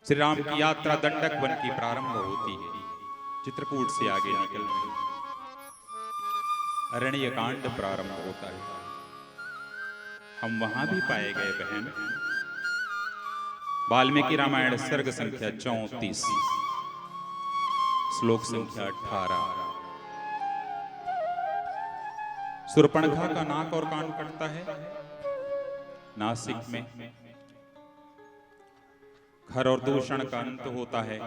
श्री राम की यात्रा दंडक वन की प्रारंभ होती है। चित्रकूट से आगे निकल अरण्य कांड प्रारंभ होता है। हम वहां भी पाए गए बहन। वाल्मीकि रामायण सर्ग संख्या 34 श्लोक संख्या 18। शूर्पणखा का नाक और कान कटता है नासिक में। खर और दूषण का अंत होता है।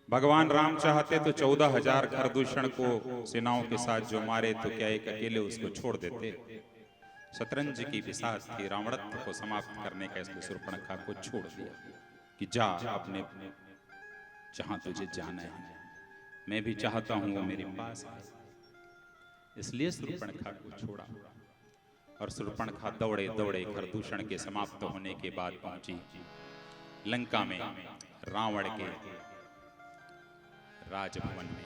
भगवान राम चाहते तो 14,000 खर दूषण को सेनाओं के साथ जो मारे तो क्या एक अकेले उसको छोड़ देते। शतरंज की पिशाच थी, रावणत्व को समाप्त करने का इसलिए शूर्पणखा को छोड़ दिया कि जा अपने जहां तुझे जाना है। मैं भी चाहता हूं वो मेरे पास है, इसलिए शूर्पणखा को छोड़ा। और शूर्पणखा दौड़े दौड़े खरदूषण के समाप्त होने के बाद पहुंची लंका में। रावण के राजभवन में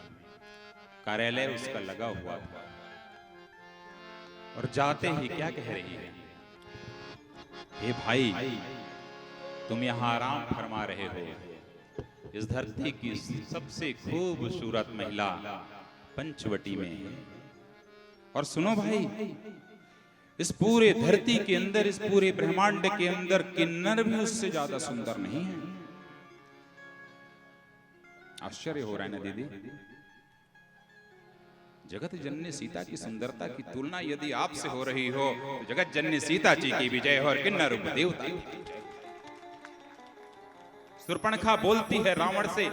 कार्यालय उसका लगा हुआ था। और जाते ही क्या कह रही है, हे भाई तुम यहां आराम फरमा रहे हो। इस धरती की सबसे खूबसूरत महिला पंचवटी में है। और सुनो भाई, इस पूरे धरती के अंदर, इस पूरे ब्रह्मांड के अंदर किन्नर भी उससे ज्यादा सुंदर नहीं है। आश्चर्य हो रहा है ना दीदी। जगत जननी सीता की सुंदरता की तुलना यदि आपसे हो रही हो तो जगत जननी सीता जी की विजय हो और किन्नर रूप देवता। शूर्पणखा बोलती है रावण से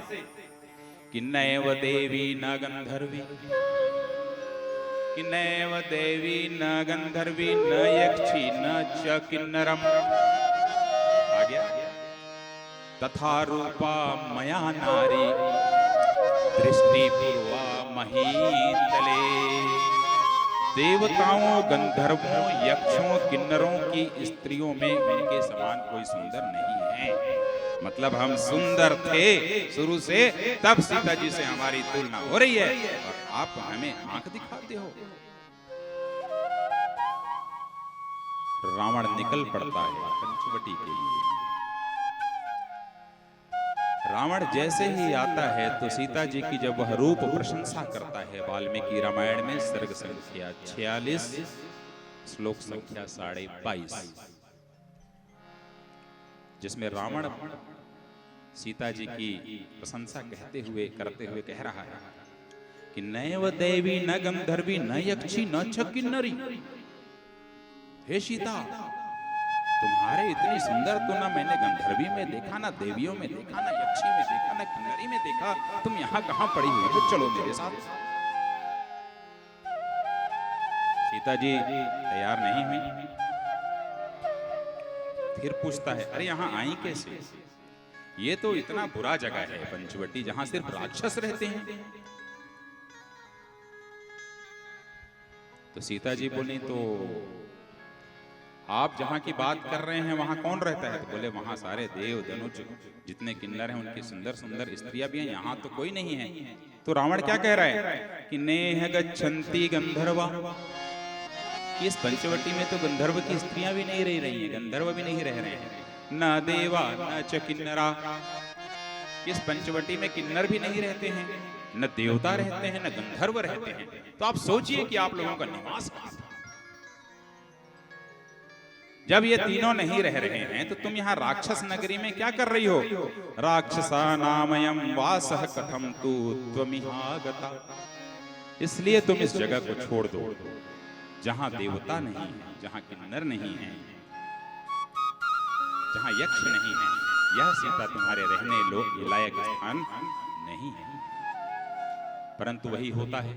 कि नैव देवी न गंधर्वी, कि नैव देवी न गंधर्वी न यक्षी न च किन्नरम। आ गया। तथा रूपा मया नारी दृष्टि पूर्वा महीतले। देवताओं, गंधर्वों, यक्षों, किन्नरों की स्त्रियों में उनके समान कोई सुंदर नहीं है। मतलब हम सुंदर थे शुरू से, तब सीता जी से हमारी तुलना हो रही है और आप हमें आंख दिखाते हो। रावण निकल पड़ता है पंचवटी के लिए। रावण जैसे ही आता है तो सीता जी की जब वह रूप प्रशंसा करता है, वाल्मीकि रामायण में सर्ग संख्या 46 श्लोक संख्या 22.5, जिसमें रावण सीता जी की प्रशंसा करते हुए कह रहा है कि नैव देवी न गंधर्वी न यक्षी न च किन्नरी। हे सीता, तुम्हारे इतनी सुंदर तो ना मैंने गंधर्वी में देखा, ना देवियों में देखा, ना यक्षी में देखा, ना किन्नरी में देखा। तुम यहाँ कहाँ पड़ी हुई हो? चलो मेरे साथ। सीता जी तैयार नहीं हुई। फिर पूछता है, अरे यहाँ आई कैसे? ये तो इतना बुरा जगह है पंचवटी, जहां सिर्फ राक्षस रहते हैं। तो सीता जी बोली, तो आप जहां की बात कर रहे हैं वहां कौन रहता है? तो बोले, वहां सारे देव दनुज जितने किन्नर हैं उनकी सुंदर सुंदर स्त्रियां भी हैं, यहाँ तो कोई नहीं है। तो रावण क्या कह रहा है कि नेह गच्छन्ति गंधर्वा। इस पंचवटी में तो गंधर्व की स्त्रियां भी नहीं रह रही हैं, गंधर्व भी नहीं रह रहे हैं। न देवा न च किन्नरा। इस पंचवटी में किन्नर भी नहीं रहते हैं, न देवता रहते हैं, न गंधर्व रहते हैं। तो आप सोचिए कि आप लोगों का निवास कहां था? जब ये तीनों नहीं रह रहे हैं तो तुम यहाँ राक्षस नगरी में क्या कर रही हो? राक्षसा नामयम वासः कथम तु त्वमिहागता। इसलिए तुम इस जगह को छोड़ दो जहां देवता नहीं है, जहां किन्नर नहीं है, जहां यक्ष नहीं है। यह सीता तुम्हारे रहने लायक स्थान नहीं है। परंतु वही होता है,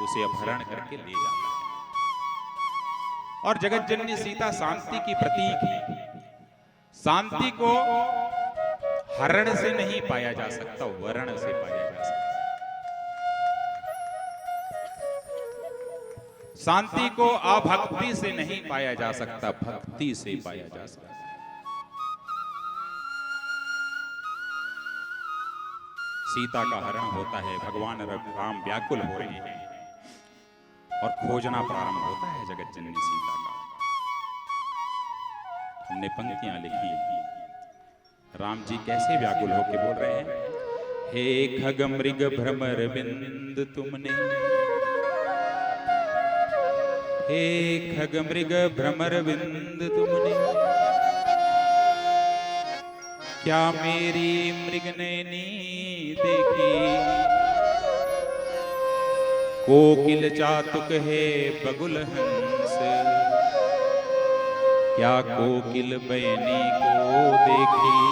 उसे अपहरण करके ले जाता है। और जगत जननी सीता शांति की प्रतीक है। शांति को हरण से नहीं पाया जा सकता, वर्ण से पाया जा सकता। शांति को अभक्ति से नहीं पाया जा सकता, भक्ति से पाया जा सकता। सीता का हरण होता है, भगवान राम व्याकुल हो रहे हैं और खोजना प्रारंभ होता है जगत जननी सीता का। हमने पंक्तियां लिखी राम जी कैसे व्याकुल होके बोल रहे हैं, हे खग मृग भ्रमर बिंद तुमने, हे खग मृग भ्रमर बिंद तुमने, क्या मेरी मृगनयनी देखी, कोकिल चातुक है बगुल हंस, क्या कोकिल बयनी को देखी,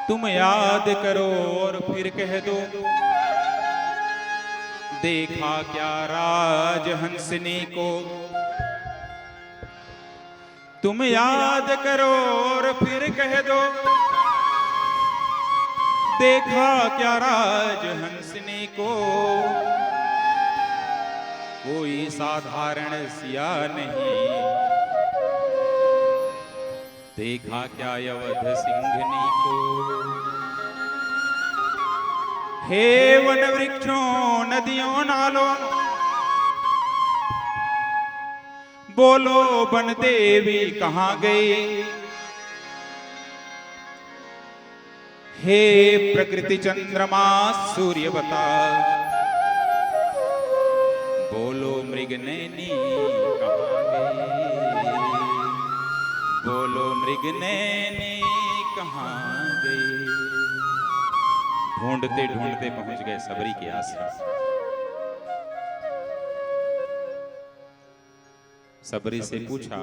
तुम याद करो और फिर कह दो, देखा क्या राज हंसनी को, तुम याद करो और फिर कह दो, देखा क्या राज हंसनी को, कोई साधारण सिया नहीं, देखा क्या यवध सिंघनी को, हे वन वृक्षों नदियों नालों, बोलो वन देवी कहां गई, हे प्रकृति चंद्रमा सूर्य बता, बोलो मृगनयनी कहां गई, बोलो मृगनयनी कहां गई। ढूंढते ढूंढते पहुंच गए सबरी के आश्रम। सबरी से पूछा,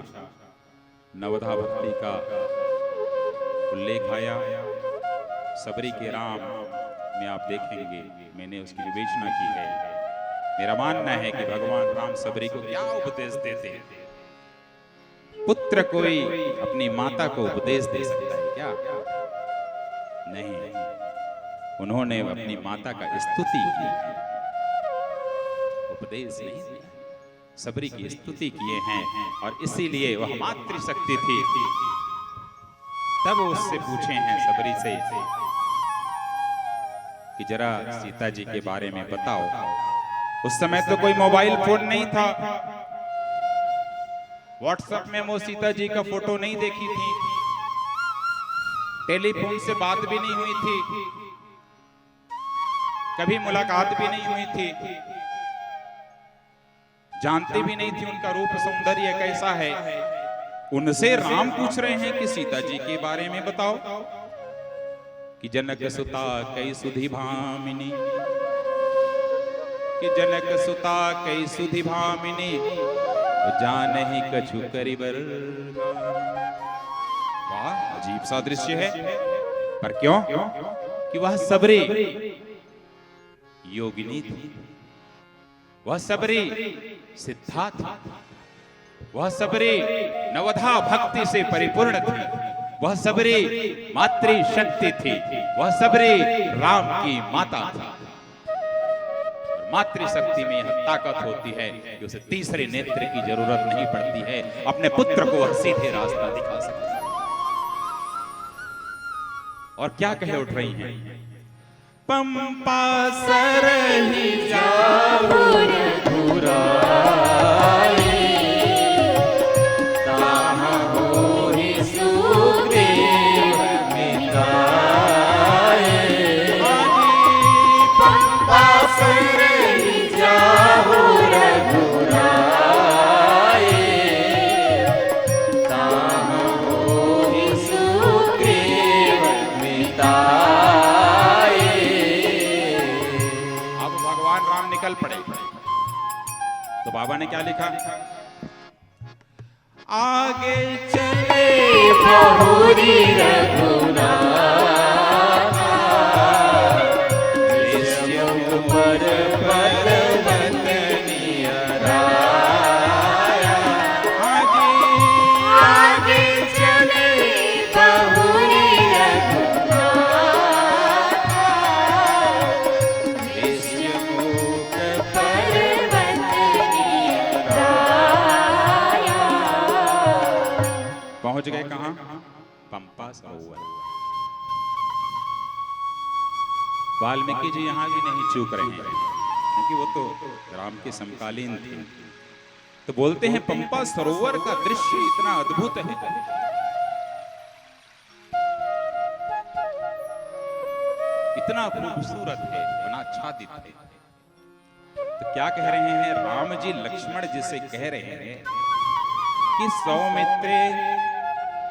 नवधा भक्ति का उल्लेख आया, सबरी के राम में आप देखेंगे मैंने उसकी विवेचना की है। मेरा मानना है कि भगवान राम सबरी को क्या उपदेश देते हैं। पुत्र कोई अपनी माता को उपदेश दे सकता है क्या? नहीं, उन्होंने अपनी माता का स्तुति की, उपदेश नहीं दिया। सबरी की स्तुति किए हैं और इसीलिए वह मातृशक्ति थी। तब उससे पूछे हैं सबरी से कि जरा सीता जी के बारे में बताओ। उस समय तो कोई मोबाइल फोन नहीं था, व्हाट्सएप में वो सीता जी का फोटो नहीं देखी थी, टेलीफोन से बात भी नहीं हुई थी, कभी मुलाकात भी नहीं हुई थी, जानती भी नहीं थी उनका रूप सौंदर्य कैसा है। उनसे राम पूछ रहे हैं कि सीता जी के बारे में बताओ कि जनक सुता कई सुधि भामिनी, कि जनक सुता कई सुधि भामिनी, जान ही कछु करिबर। वाह, अजीब सा दृश्य है, पर क्यों? कि वह सबरी योगिनी थी, वह सबरी सिद्धा थी, वह सबरी नवधा भक्ति से परिपूर्ण थी, वह सबरी मातृ शक्ति थी, वह सबरी राम की माता थी। मातृशक्ति में यह ताकत होती है कि उसे तीसरे नेत्र की जरूरत नहीं पड़ती है, अपने पुत्र को वह सीधे रास्ता दिखा सकती है। और क्या कहे उठ रही हैं, पंपा सरहि जाऊ रघुराई, ताहा होहि सुग्रीव मिताए। पंपा सरहि जाऊ रघुराई, ताहा होहि सुग्रीव मिताए। निकल पड़े तो बाबा ने क्या लिखा, आगे चले बहुरी रघुनाथ, पर पर्वत नियराया। आगे चले बहुरी पहुंच गए कहां? पंपा सरोवर। वाल्मीकि जी यहां भी नहीं चूक रहे हैं, क्योंकि वो तो राम के समकालीन थे। तो बोलते हैं पंपा सरोवर का दृश्य इतना अद्भुत है इतना खूबसूरत है, बना आच्छादित है। तो क्या कह रहे हैं राम जी लक्ष्मण जी से, कह रहे हैं कि सौमित्रे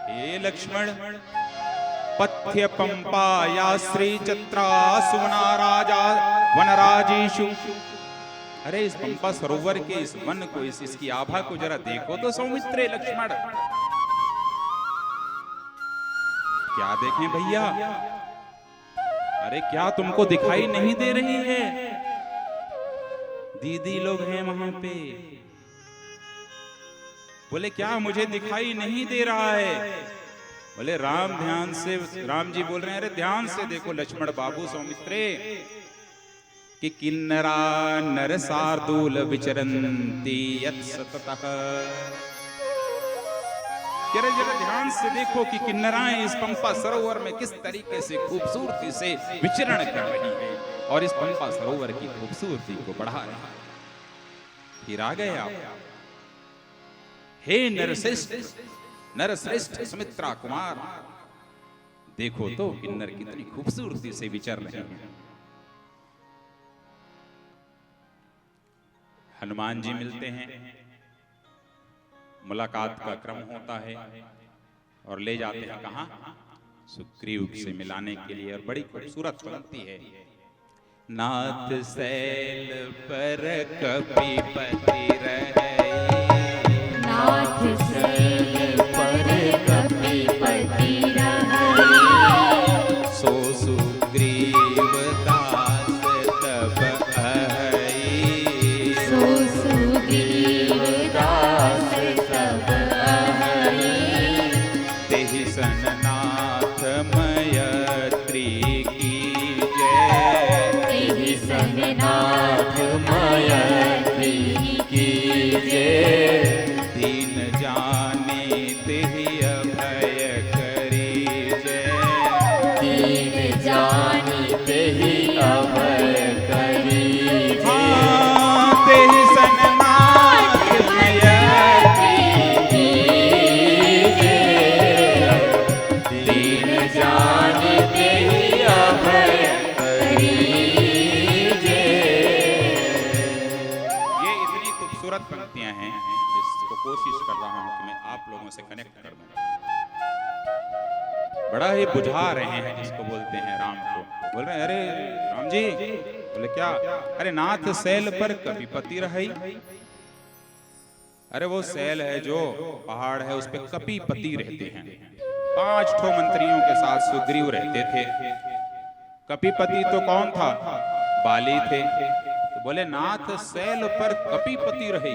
हे लक्ष्मण, पथ्य पंपा या श्री चत्रा सुवना राजा वनराजीषु। अरे इस पंपा सरोवर के इस वन को, इसकी आभा को जरा देखो तो सौमित्रे लक्ष्मण। क्या देखें भैया, अरे क्या तुमको दिखाई नहीं दे रही है? दीदी लोग हैं वहां पे। बोले क्या मुझे दिखाई नहीं दे रहा है? बोले राम ध्यान से, राम जी बोल रहे हैं अरे ध्यान से देखो लक्ष्मण बाबू सौमित्रे, कि किन्नरा नर शार्दूल विचरन्ति यत् सततः। जरा जरा ध्यान से देखो कि किन्नराएं इस पंपा सरोवर में किस तरीके से खूबसूरती से विचरण कर रही हैं और इस पंपा सरोवर की खूबसूरती को बढ़ा रही हैं। फिर आ गए आप, हे नरश्रेष्ठ सुमित्रा कुमार, देखो तो किन्नर कितनी खूबसूरती से विचर रहे हैं। हनुमान जी मिलते हैं, मुलाकात का क्रम होता है और ले जाते हैं कहां? सुग्रीव से मिलाने के लिए। और बड़ी खूबसूरत पंक्ति है, नाथ सैल पर कपिपति रहे, नाथ सैल पर कपिपति रहे, सो सुग्रीव दास तब अहई, सो सुग्रीव दास तब अहई, तेहि सन नाथ मयत्री की जय, तेहि सन नाथ मयत्री की जय, दीन जाने तेहि अभय करी जय, दीन जानि तेहि अभय करी जय, तेहि सन नाथ मयत्री की जय, दीन जानि तेहि अभय करी जय। ये इतनी खूबसूरत पंक्तियां हैं जिसको कोशिश कर रहा हूं कि मैं आप लोगों से कनेक्ट कर दूं। बड़ा ही बुझा रहे हैं जिसको बोलते हैं राम को। बोल रहे हैं अरे राम जी, बोले क्या? अरे नाथ सैल पर कपिपति रही। अरे वो सैल है जो पहाड़ है, उस पे कपिपति रहते हैं। 5 ठो मंत्रियों के साथ सुग्रीव रहते थे। कपिपति तो कौन था? बाली थे। तो बोले नाथ सैल पर कपिपति रहे,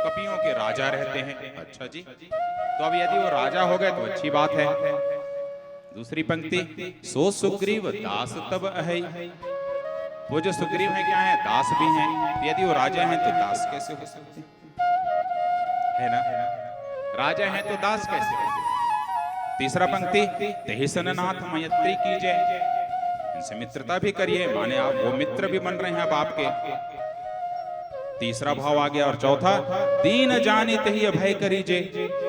कपियों के राजा रहते हैं। अच्छा जी, तो अब यदि वो राजा हो गए तो अच्छी बात है। दूसरी पंक्ति, सो सुग्रीव दास तब अहै। वो जो सुग्रीव है क्या है? दास भी हैं। तो यदि वो राजा हैं तो दास कैसे हो सकते है ना? राजा हैं तो दास कैसे हो? तीसरा पंक्ति, तेहि सन नाथ मयत्री की जय, इनसे मित्रता भी करिए, माने आप वो मित्र भी बन रहे हैं अब आपके। तीसरा भाव आ गया। और चौथा, दीन जानी तेहि अभय करीजे,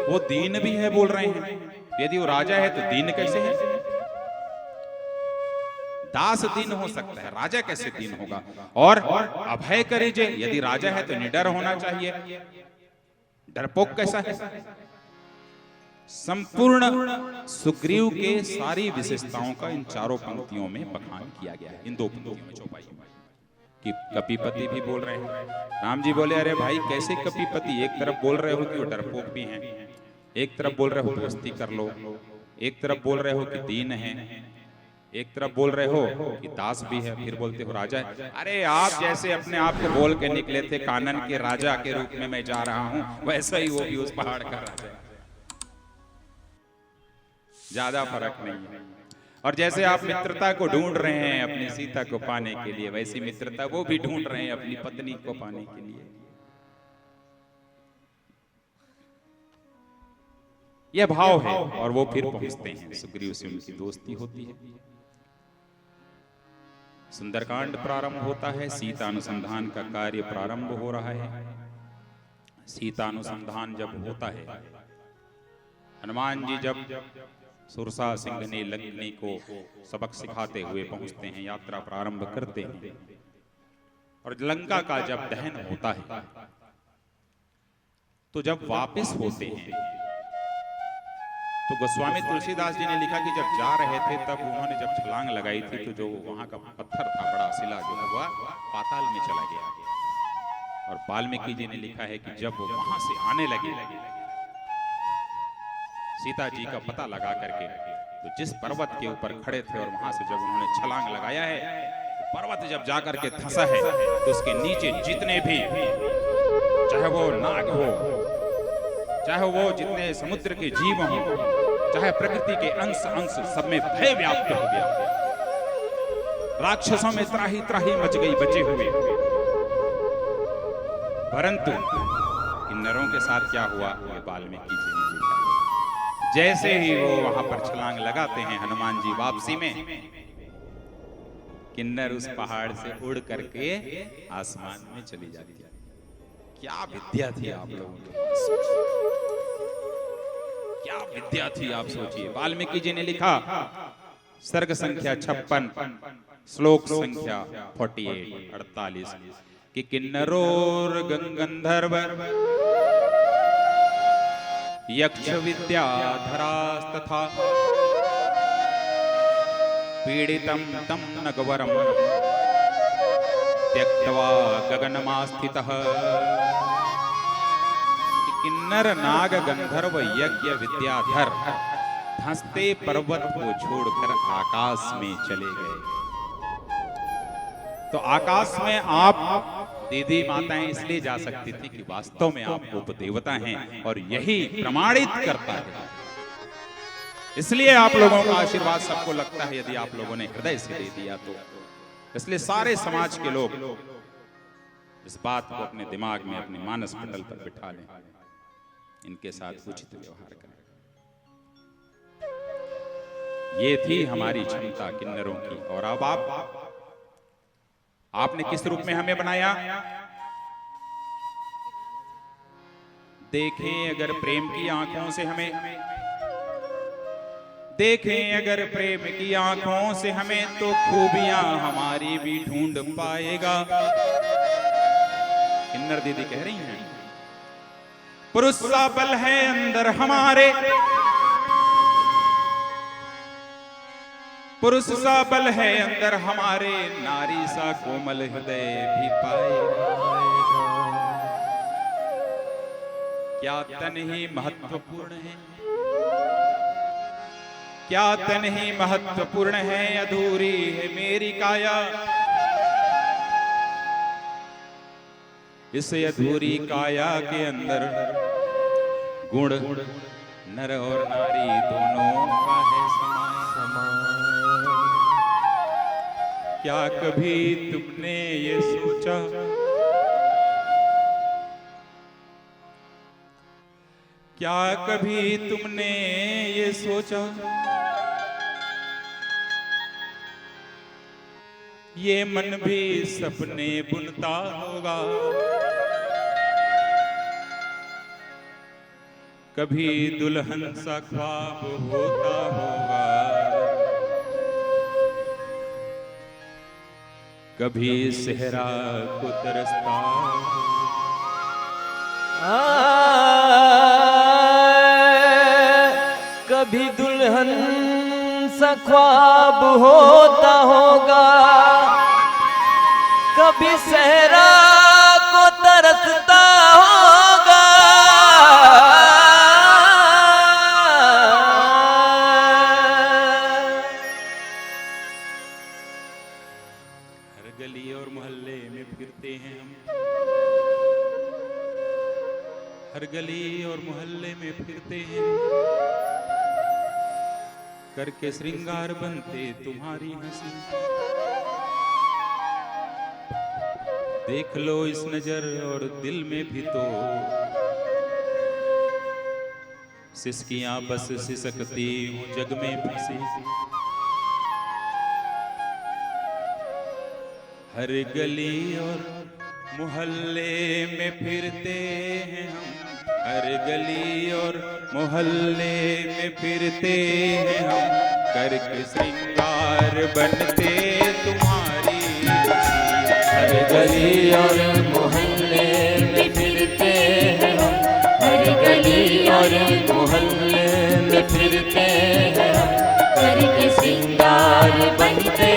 वो दीन भी है बोल रहे हैं। यदि वो राजा है तो दीन कैसे है? दास दीन हो सकता है, राजा कैसे दीन होगा? और अभय करीजे, यदि राजा है तो निडर होना चाहिए, डरपोक कैसा है? संपूर्ण सुग्रीव के सारी विशेषताओं का इन चारों पंक्तियों में बखान किया गया है, इन 2 पंक्तियों में चौपाई में। कि कपिपति भी बोल रहे हैं। राम जी बोले अरे भाई कैसे कपिपति? एक तरफ बोल रहे हो कि वो डरपोक भी हैं, एक तरफ बोल रहे हो दोस्ती कर लो, एक तरफ बोल रहे हो कि दीन है, एक तरफ बोल रहे हो कि दास भी है, फिर बोलते हो राजा है। अरे आप जैसे अपने आप को बोल के निकले थे कानन के राजा के रूप में मैं जा रहा हूं, वैसा ही वो भी उस पहाड़ का राजा है। ज्यादा फर्क नहीं है। और जैसे आप मित्रता को ढूंढ रहे हैं अपनी सीता को पाने के लिए, वैसी मित्रता वो भी ढूंढ रहे हैं अपनी पत्नी को पाने के लिए। यह भाव है और वो फिर पहुंचते हैं, सुग्रीव से उनकी दोस्ती होती है। सुंदरकांड प्रारंभ होता है, सीता अनुसंधान का कार्य प्रारंभ हो रहा है। सीता अनुसंधान जब होता है, हनुमान जी जब सुरसा सिंघनी लंगनी को सबक सिखाते हुए पहुंचते हैं, यात्रा प्रारंभ करते हैं। और लंका का जब दहन होता है तो जब वापस होते हैं तो गोस्वामी तुलसीदास जी ने लिखा कि जब जा रहे थे तब उन्होंने जब छलांग लगाई थी तो जो वहां का पत्थर था, बड़ा शिला जो हुआ, पाताल में चला गया। और वाल्मीकि जी ने लिखा है कि जब वो वहां से आने लगे, सीता जी का पता लगा करके, तो जिस पर्वत के ऊपर खड़े थे और वहां से जब उन्होंने छलांग लगाया है, तो पर्वत जब जाकर के धंसा है तो उसके नीचे जितने भी, चाहे वो नाग हो, चाहे वो जितने समुद्र के जीव हों, चाहे प्रकृति के अंश अंश, सब में भय व्याप्त हो गया। राक्षसों में त्राही त्राही मच गई बचे हुए। परंतु किन्नरों के साथ क्या हुआ, ये वाल्मीकि जी ने लिखा है। जैसे ही वो वहां पर छलांग लगाते हैं हनुमान जी वापसी में, किन्नर उस पहाड़ से उड़ करके आसमान में चली जाती है। क्या विद्या थी आप लोगों के पास, क्या विद्या थी आप सोचिए। वाल्मीकि जी ने लिखा, सर्ग संख्या 56, श्लोक संख्या 48 कि किन्नरोर गंगंधर्व यक्ष विद्याधरास्तथा पीड़ितं तं नगवरं त्यक्त्वा गगनमास्थितः। किन्नर नाग गंधर्व यज्ञ विद्याधर धंसते पर्वत को छोड़कर आकाश में चले गए। तो आकाश में आप दीदी माताएं इसलिए जा सकती थी कि वास्तव में आप उपदेवता हैं, और यही प्रमाणित करता है। इसलिए आप लोगों का आशीर्वाद सबको लगता है यदि आप लोगों ने हृदय से दे दिया तो। इसलिए सारे समाज के लोग इस बात को अपने दिमाग में, अपने मानस पटल पर बिठा लें, इनके साथ उचित व्यवहार करें। ये थी हमारी क्षमता किन्नरों की। और अब आपने किस रूप में हमें बनाया? देखें अगर प्रेम की आंखों से हमें, देखें अगर प्रेम की आंखों से हमें, तो खूबियां हमारी भी ढूंढ पाएगा। किन्नर दीदी कह रही हैं, पुरुष सा बल है अंदर हमारे, पुरुष सा बल है अंदर हमारे, नारी सा कोमल हृदय भी पाएगा। क्या तन ही महत्वपूर्ण है, क्या तन ही महत्वपूर्ण है, अधूरी है मेरी काया। इस अधूरी काया के अंदर गुण नर और नारी दोनों का है समान। क्या कभी तुमने ये सोचा, क्या कभी तुमने ये सोचा, ये मन भी सपने बुनता होगा। कभी दुल्हन सा ख्वाब होता होगा, कभी सेहरा को तरसता कभी दुल्हन सा ख्वाब होता होगा, कभी सहरा को तरसता होगा। हर गली और मोहल्ले में फिरते हैं हम, हर गली और मोहल्ले में फिरते हैं, करके श्रृंगार बनते तुम्हारी हंसी। देख लो इस नजर और दिल में भी तो सिसकियां बस सिसकती हूं जग में फंसी। हर गली और मोहल्ले में फिरते हैं हम, हर गली और मोहल्ले में फिरते हैं हम, करके श्रृंगार बनते तुम्हारी खुशी। हर गली और मोहल्ले में फिरते हैं हम, हर गली और मोहल्ले में फिरते हैं हम, करके श्रृंगार बनते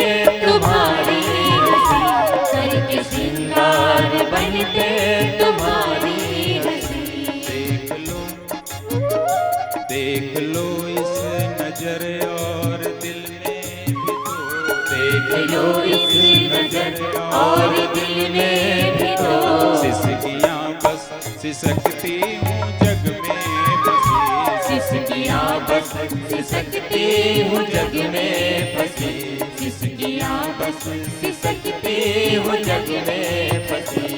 तुम्हारी हंसी, करके श्रृंगार बनते तुम्हारी हंसी। देख लो इस नजर और दिल में भी तो, देख लो इस नजर और दिल में भी तो, सिसकियां बस सिसकती हूँ जग में फंसी, सिसकियां बस सिसकती हूँ जग में फंसी, सिसकियां बस सिसकती हूँ जग में फंसी।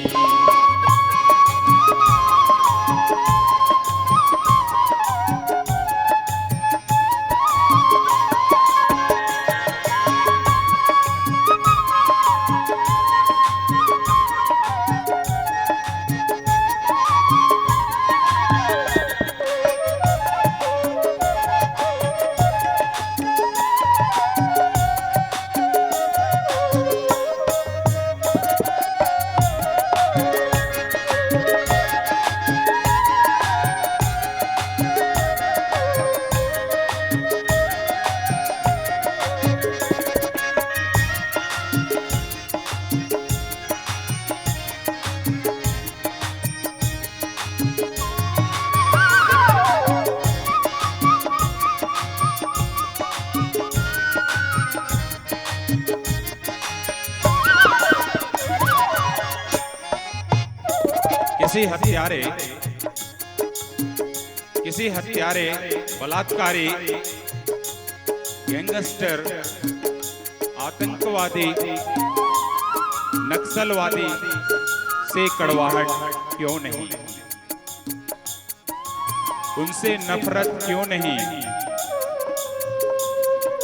किसी हत्यारे बलात्कारी गैंगस्टर आतंकवादी नक्सलवादी से कड़वाहट क्यों नहीं, उनसे नफरत क्यों नहीं,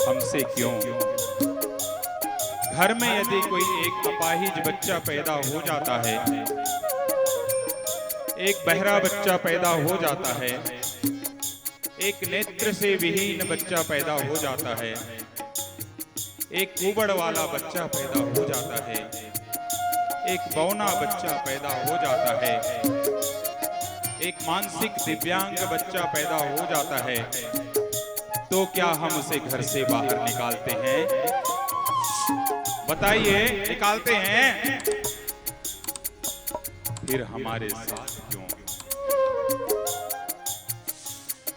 हमसे क्यों? घर में यदि कोई एक अपाहिज बच्चा पैदा हो जाता है, एक बहरा बच्चा पैदा हो जाता है, एक नेत्र से विहीन बच्चा पैदा हो जाता है, एक कुबड़ वाला बच्चा पैदा हो जाता है, एक बौना बच्चा पैदा हो जाता है, एक मानसिक दिव्यांग बच्चा पैदा हो जाता है, तो क्या हम उसे घर से बाहर निकालते हैं? बताइए, निकालते हैं? फिर हमारे साथ क्यों?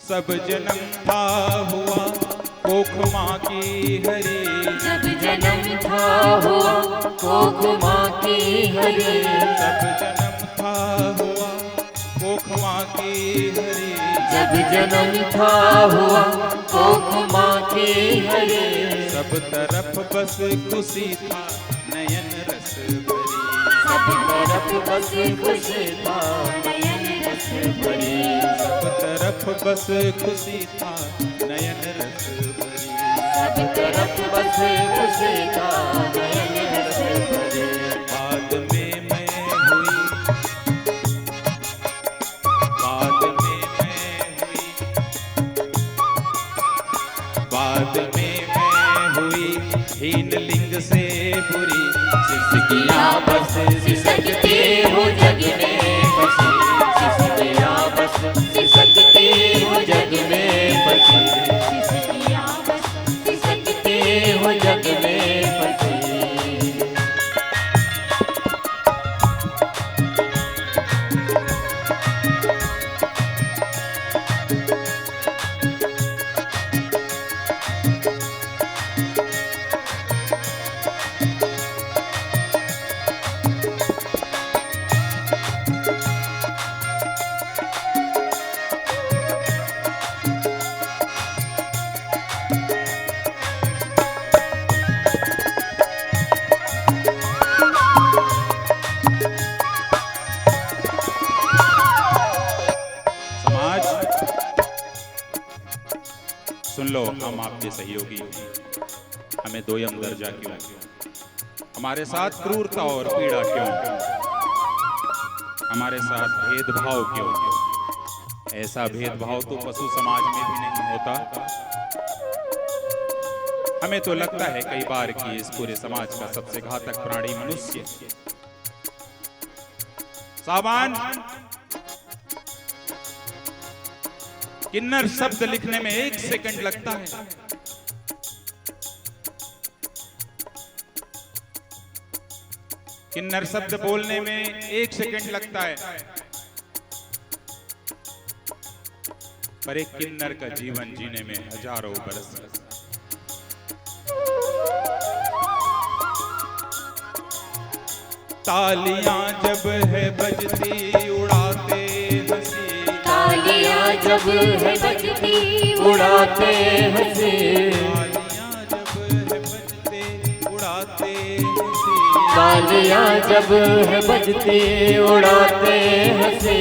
सब जन्म था हुआ कोख माँ की हरी, जब जन्म था हुआ कोख माँ की हरी, सब जन्म था हुआ कोख माँ की हरी, जब जन्म था हुआ कोख माँ की हरी, सब तरफ बस खुशी था नयन रस भरी, सब तरफ बस खुशी था नयन रस भरी, सब तरफ बस खुशी था नयन रस भरी, सब तरफ बस खुशी था नयन रस भरी। बाद में मैं हुई, बाद में मैं हुई, बाद में मैं हुई हीन लिंग से बुरी, सिसकियां बस सिसकती हूँ जग में फंसी, सिसकियां बस सिसकती हूँ जग में फंसी, सिसकियां बस सिसकती हूँ जग में फंसी। सुन लो, हम आपके सहयोगी हैं, हमें दोयम दर्जा क्यों? हमारे साथ क्रूरता और पीड़ा क्यों? हमारे साथ भेदभाव क्यों? ऐसा भेदभाव तो पशु समाज में भी नहीं होता। हमें तो लगता है कई बार कि इस पूरे समाज का सबसे घातक प्राणी मनुष्य। सावन किन्नर शब्द लिखने में 1 सेकंड लगता है। किन्नर शब्द बोलने में 1 सेकंड लगता है, पर एक किन्नर का जीवन जीने में हजारों बरस। तालियां जब है बजती उड़ाते हंसी, तालियां जब है बजती उड़ाते हंसी, तालियां जब है बजती उड़ाते हंसी, तालियां जब है बजती उड़ाते हंसी,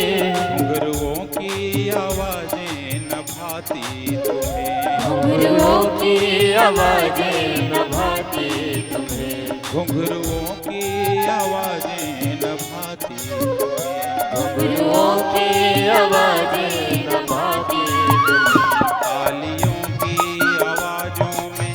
घुंघरुओं की आवाजें न भाती तुम्हें, घुंघरुओं की आवाजें न भाती तुम्हें, घुंघरुओं की आवाजें न भाती तुम्हें, घुंघरुओं की आवाजें न भाती तुम्हें, तालियों की आवाजों में,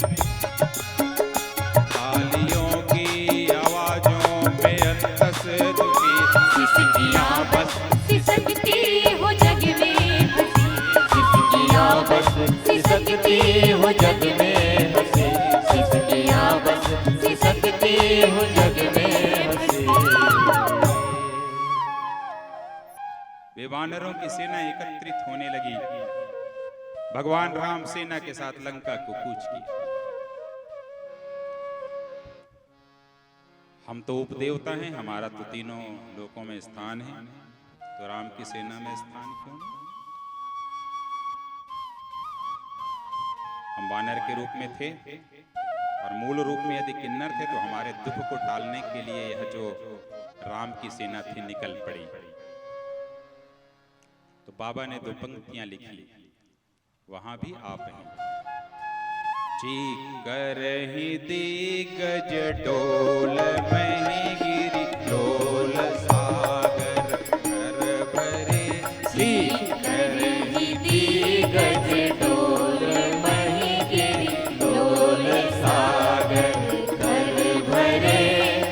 तालियों की आवाजों में अंतस दुखी सिसकियां बस सिसकती हो जग में हंसी, सिसकियां बस सिसकती हो जग में हंसी, सिसकियां बस सिसकती हो जग में हंसी। वे वानरों की सेना एकत्रित होने लगी। भगवान राम सेना के साथ लंका को कूच किया। हम तो उपदेवता हैं, हमारा तो तीनों लोकों में स्थान है, तो राम की सेना में स्थान क्यों नहीं? हम वानर के रूप में थे और मूल रूप में यदि किन्नर थे तो हमारे दुख को टालने के लिए यह जो राम की सेना थी निकल पड़ी। तो बाबा ने 2 पंक्तियां लिखी, वहां भी आप हैं। चीख कर ही दिग्गज डोल मही गिरी डोल सागर घर भरे, चीख कर ही दिग्गज डोल मही गिरी डोल सागर घर भरे,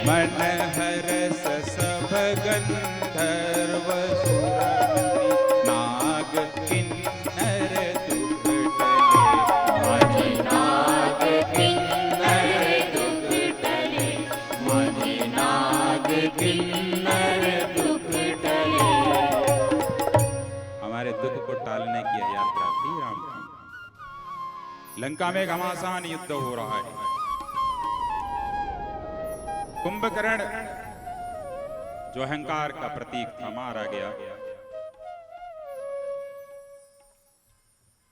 मन हरस सब गंधर्व सुरमणि नाग किन्नर दुख टले, नाग किन्नर दुख टले, माझे नाग किन्नर दुख टले। हमारे दुख को टालने की यह यात्रा थी राम की। लंका में घमासान युद्ध हो रहा है। कुंभकर्ण जो अहंकार का प्रतीक था मारा गया,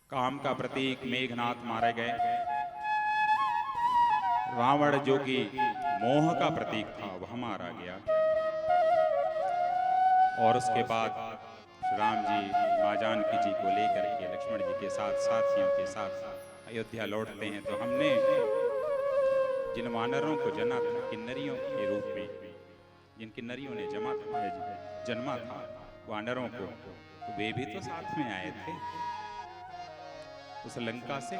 काम का प्रतीक मेघनाथ मारे गए, रावण जो कि मोह का प्रतीक था वह मारा गया, और उसके बाद राम जी मां जानकी जी को लेकर के लक्ष्मण जी के साथ साथियों के साथ अयोध्या लौटते हैं। तो हमने जिन वानरों को जना था किन्नरियों के रूप में, जिन किन्नरियों ने जन्मा था वानरों को, तो वे भी तो साथ में आए थे उस लंका से,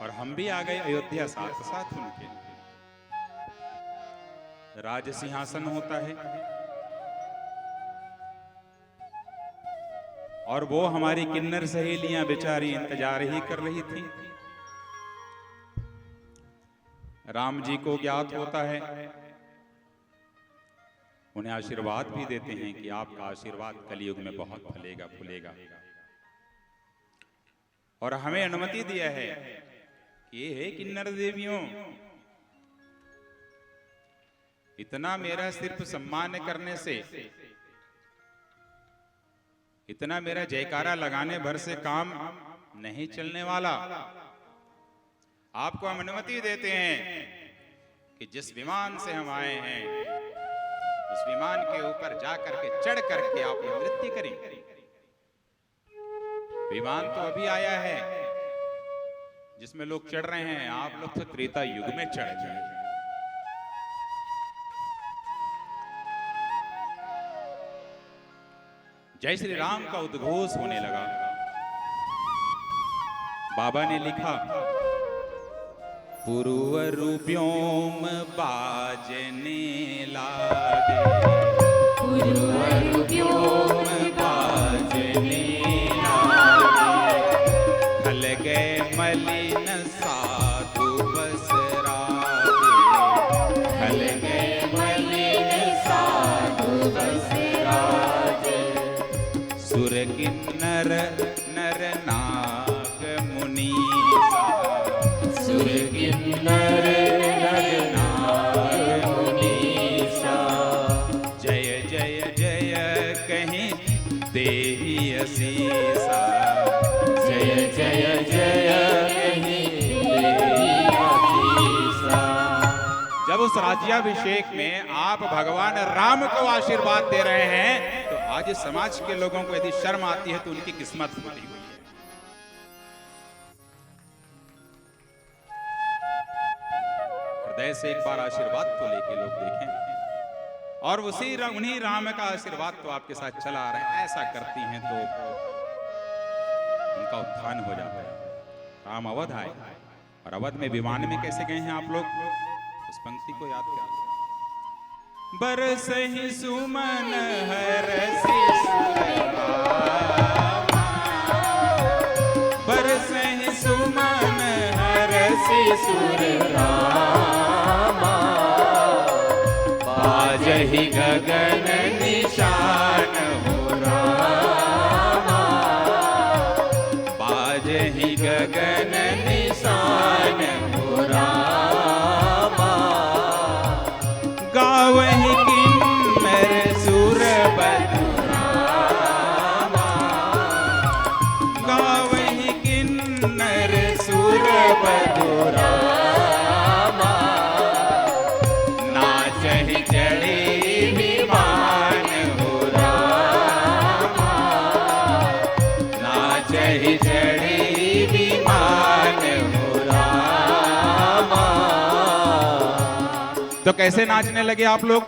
और हम भी आ गए अयोध्या साथ साथ उनके। राज सिंहासन होता है और वो हमारी किन्नर सहेलियां बेचारी इंतजार ही कर रही थी। राम जी को ज्ञात होता है, उन्हें आशीर्वाद भी देते हैं कि आपका आशीर्वाद कलयुग में बहुत फलेगा फूलेगा, और हमें अनुमति दिया है कि ये है किन्नर देवियों, इतना मेरा सिर्फ सम्मान करने से, इतना मेरा जयकारा लगाने भर से काम नहीं चलने वाला। आपको हम अनुमति देते हैं कि जिस विमान से हम आए हैं उस विमान के ऊपर जाकर के चढ़ करके आप नृत्य करें। विमान तो अभी आया है जिसमें लोग चढ़ रहे हैं, आप लोग तो त्रेता युग में चढ़ गए। जय श्री राम का उद्घोष होने लगा। बाबा ने लिखा, पुरवरु व्योम बाजने लागे, पुरवरु व्योम बाजने लागे, खल गए मलिन साधु बसरागे, खल गए मलिन साधु बसरागे, सुर किन्नर नर नाग मुनीसा, सुर किन्नर नर नाग मुनीसा, जय जय जय कहीं देहि असीसा, जय जय जय कहीं देहि असीसा। जब उस राज्याभिषेक में आप भगवान राम को आशीर्वाद दे रहे हैं, तो आज समाज के लोगों को यदि शर्म आती है तो उनकी किस्मत फूटी हुई है। हृदय से एक बार आशीर्वाद तो लेके लोग देखें, और उन्हीं राम का आशीर्वाद तो आपके साथ चला आ रहा है। ऐसा करती हैं तो उनका उत्थान हो जाता है। राम अवध आए, और अवध में विमान में कैसे गए हैं आप लोग, उस पंक्ति को याद करें। बरसहि सुमन हरसि सुररामा, बरसहि सुमन हरसि सुररामा, बाजहि गगन निशान हो रामा, बाजहि गगन निशान हो रामा, गावहि किन्नर सुर बधुरामा, गावहि किन्नर सुर बधुरामा, नाचहि चढ़ी विमान हो रामा, नाचहि चढ़ी विमान हो रामा। तो कैसे नाचने लगे आप लोग?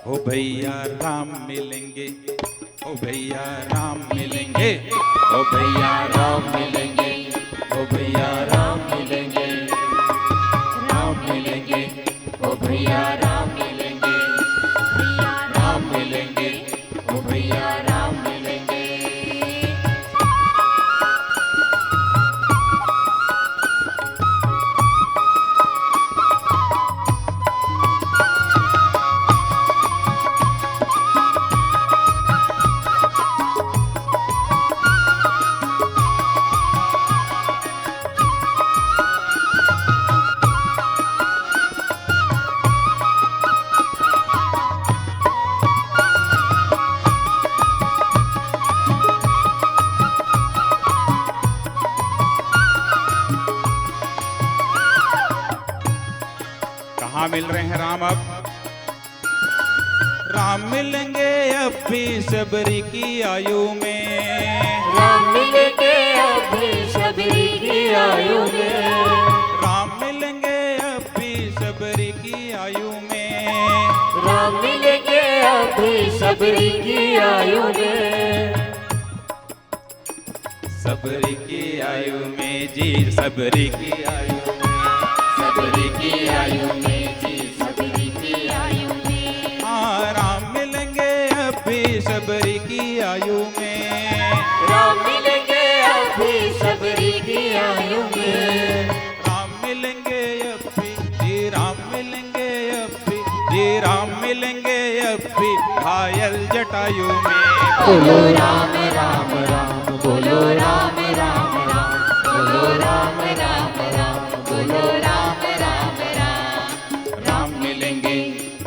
ओ भैया राम मिलेंगे, ओ भैया राम मिलेंगे, ओ भैया राम मिलेंगे, ओ भैया राम मिलेंगे, राम मिलेंगे, ओ भैया राम मिलेंगे, राम मिलेंगे, ओ भैया राम मिलेंगे। कहाँ मिल रहे हैं राम अब? राम मिलेंगे अब भी सबरी की आयु में, राम मिलेंगे अभी सबरी की आयु में, राम मिलेंगे अब भी सबरी की आयु में, राम मिलेंगे अभी सबरी की आयु में, सबरी की आयु में जी, सबरी की आयु में, सबरी की आयु में जी, सबरी की आयु में, हाँ राम मिलेंगे अब भी सबरी की आयु में, राम मिलेंगे अभी सबरी की आयु में, राम मिलेंगे अब भी जी, राम मिलेंगे अब भी जी, राम मिलेंगे अब भी घायल जटायु में। बोलो राम राम राम, बोलो राम राम राम, बोलो राम राम राम, बोलो राम राम राम, राम मिलेंगे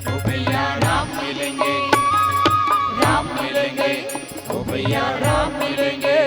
ओ भैया राम मिलेंगे, राम मिलेंगे ओ भैया राम मिलेंगे।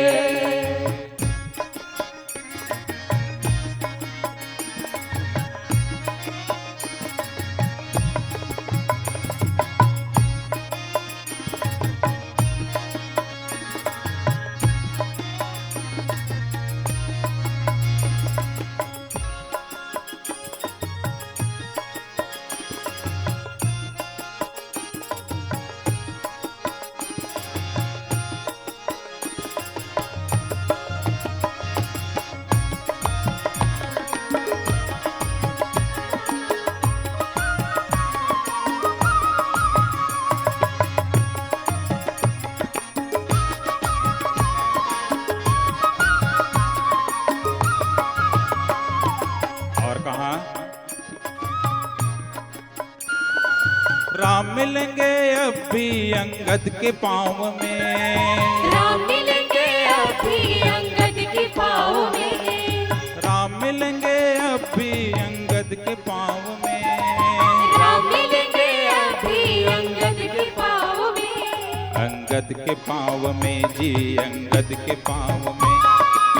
अब भी अंगद के पाँव में, राम मिलेंगे अभी अंगद के पाँव में, राम मिलेंगे अब भी अंगद के पाँव में, राम मिलेंगे अभी अंगद के पाँव में, अंगद के पाँव में जी, अंगद के पाँव में,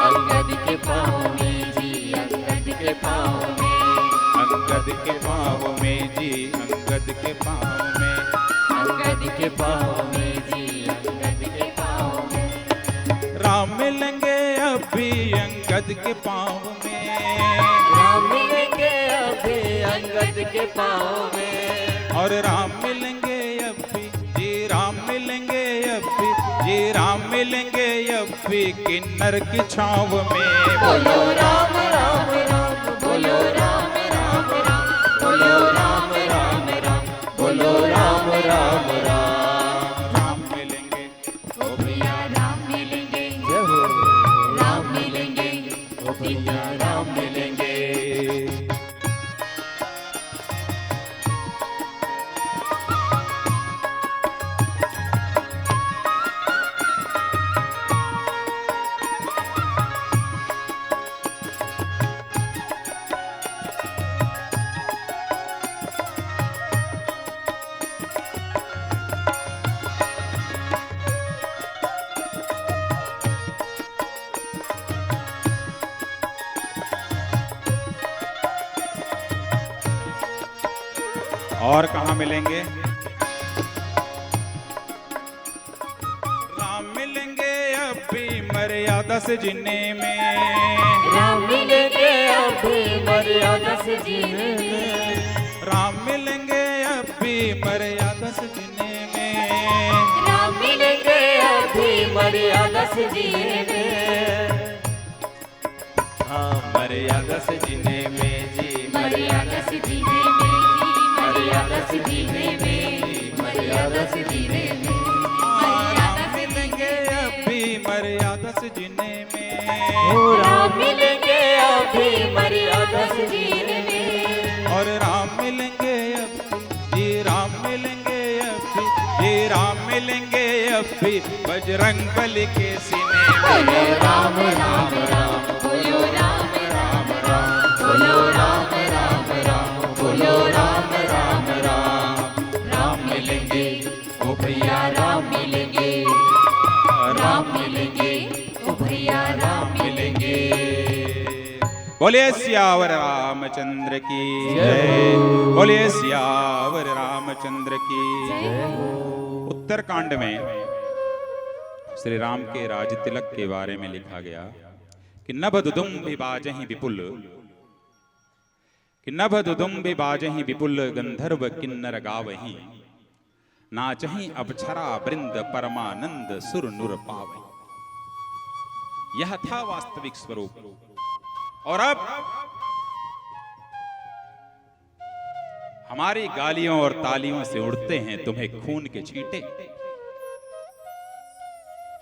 अंगद के पाँव में जी, अंगद के पाँव में, अंगद के पाँव में जी, अंगद के पाँव में, अंगद के पाँव में जी, अंगद के पाँव में, राम मिलेंगे अब भी अंगद के पाँव में, राम मिलेंगे अभी अंगद के पाँव में, और राम मिलेंगे अब भी जी, राम मिलेंगे अब भी जी, राम मिलेंगे अब भी किन्नर की छाँव में। बोलो राम राम राम, बोलो राम राम राम, बोलो राम राम राम, बोलो राम राम राम, राम मिलेंगे ओ भैया राम मिलेंगे, राम मिलेंगे, ओ भैया राम मिलेंगे। और कहाँ मिलेंगे? राम मिलेंगे अब भी मर्यादा से जीने में, राम मिलेंगे अभी मर्यादा से जीने में, राम मिलेंगे अब भी मर्यादा से जीने में, राम मिलेंगे अभी मर्यादा से जीने में, हाँ मर्यादा से जीने में जी, मर्यादा से जीने में जी, मर्यादा से जीने में, मर्यादा से जीने में, मर्यादा से मिलेंगे अब भी मर्यादा से जीने में, राम मिलेंगे अभी मर्यादा से जीने में, और राम मिलेंगे अब भी जी, राम मिलेंगे अब भी जी, राम मिलेंगे अब भी बजरंग बली के सीने में। बोलो राम राम राम, बोलो राम राम राम, बोलो राम राम राम, बोलो राम राम राम, राम मिलेंगे ओ भैया राम मिलेंगे, राम मिलेंगे ओ भैया राम मिलेंगे। बोलिए सियावर रामचंद्र की जय, बोलिए सियावर रामचंद्र की जय। उत्तरकांड में श्री राम के राज तिलक के बारे में लिखा गया कि नभदुदुम्भि बाजहि विपुल, कि नभदुदुम्भि बाजहि विपुल, गंधर्व किन्नर गावहि, नाचहि अप्सरा वृंद परमानंद सुर नुर पावहि। यह था वास्तविक स्वरूप। और अब हमारी गालियों और तालियों से उड़ते हैं तुम्हें खून के छींटे,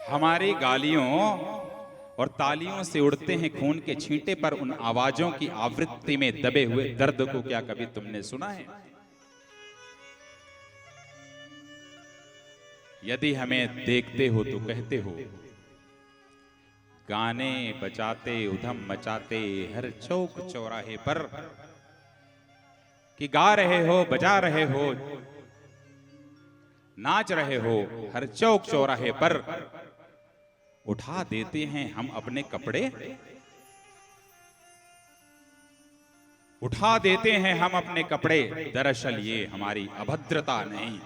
हमारी गालियों और तालियों से उड़ते हैं खून के छींटे, पर उन आवाजों की आवृत्ति में दबे हुए दर्द को क्या कभी तुमने सुना है? यदि हमें देखते हो तो कहते हो, गाने बजाते उधम मचाते हर चौक चौराहे पर, कि गा रहे हो, बजा रहे हो, नाच रहे हो हर चौक चौराहे पर, उठा देते हैं हम अपने कपड़े, उठा देते हैं हम अपने कपड़े। दरअसल ये हमारी अभद्रता नहीं,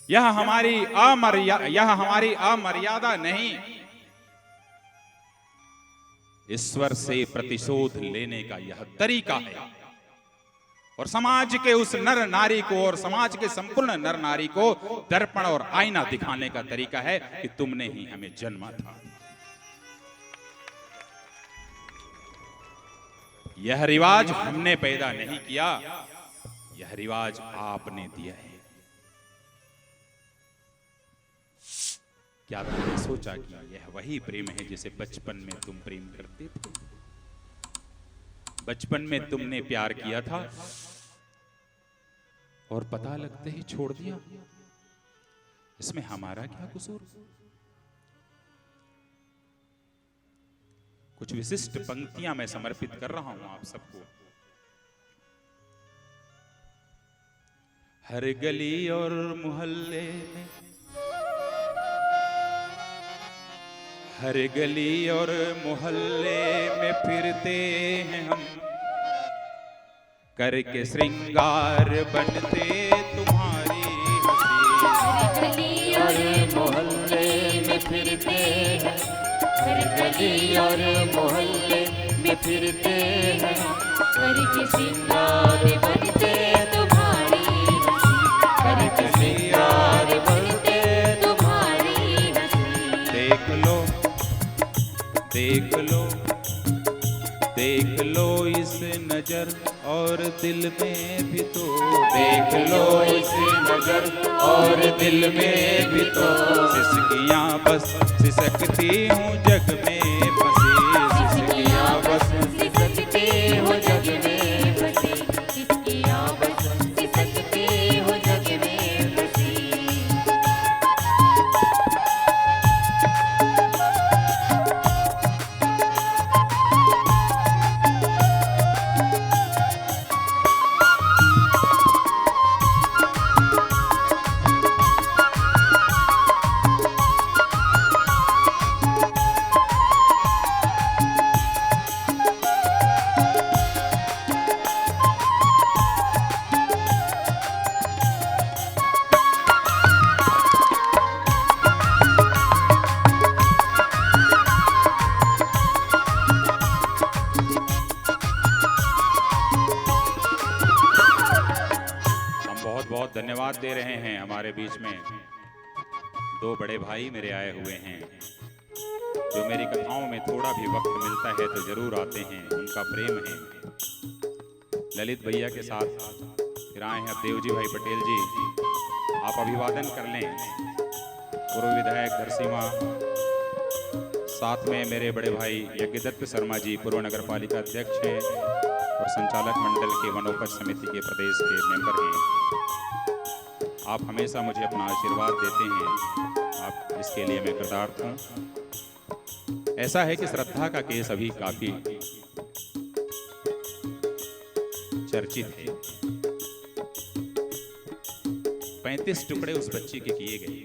यह हमारी अमर्यादा नहीं, ईश्वर से प्रतिशोध लेने का यह तरीका है। और समाज के उस नर नारी को, और समाज के संपूर्ण नर नारी को दर्पण और आईना दिखाने का तरीका है कि तुमने ही हमें जन्मा था। यह रिवाज हमने पैदा नहीं किया, यह रिवाज आपने दिया है। क्या तुमने सोचा कि यह वही प्रेम है जिसे बचपन में तुम प्रेम करते थे? बचपन में तुमने प्यार किया था, और पता लगते ही छोड़ दिया। इसमें हमारा क्या कसूर? कुछ विशिष्ट पंक्तियां मैं समर्पित कर रहा हूं आप सबको। हर गली और मोहल्ले में, हर गली और मोहल्ले में फिरते हैं हम, करके श्रृंगार बनते तुम्हारी हंसी। गली और मोहल्ले में फिरते हैं, हर गली और मोहल्ले में फिरते हैं, करके श्रृंगार बनते तुम्हारी हंसी, करके श्रृंगार बनते तुम्हारी हंसी। देख लो, देख लो, देख लो इस नजर और दिल में भी तो, देख लो इस नजर और दिल में भी तो, सिसकियां बस सिसकती हूँ जग में फंसी, सिसकियां बस सिसकती हो जग में फंसी, सिसकियां बस सिसकती हो जग में फंसी। बहुत धन्यवाद दे रहे हैं। हमारे बीच में दो बड़े भाई मेरे आए हुए हैं, जो मेरी कथाओं में थोड़ा भी वक्त मिलता है तो जरूर आते हैं। उनका प्रेम है। ललित भैया के साथ फिर आए हैं देवजी भाई पटेल जी। आप अभिवादन कर लें। पूर्व विधायक धरसीमा, साथ में मेरे बड़े भाई यज्ञदत्त शर्मा जी, पूर्व नगर पालिका अध्यक्ष हैं और संचालक मंडल के वनोपज समिति के प्रदेश के मेंबर हैं। आप हमेशा मुझे अपना आशीर्वाद देते हैं, आप इसके लिए मैं कृतार्थ हूँ। ऐसा है कि श्रद्धा का केस अभी काफी चर्चित है। 35 टुकड़े उस बच्ची के किए गए।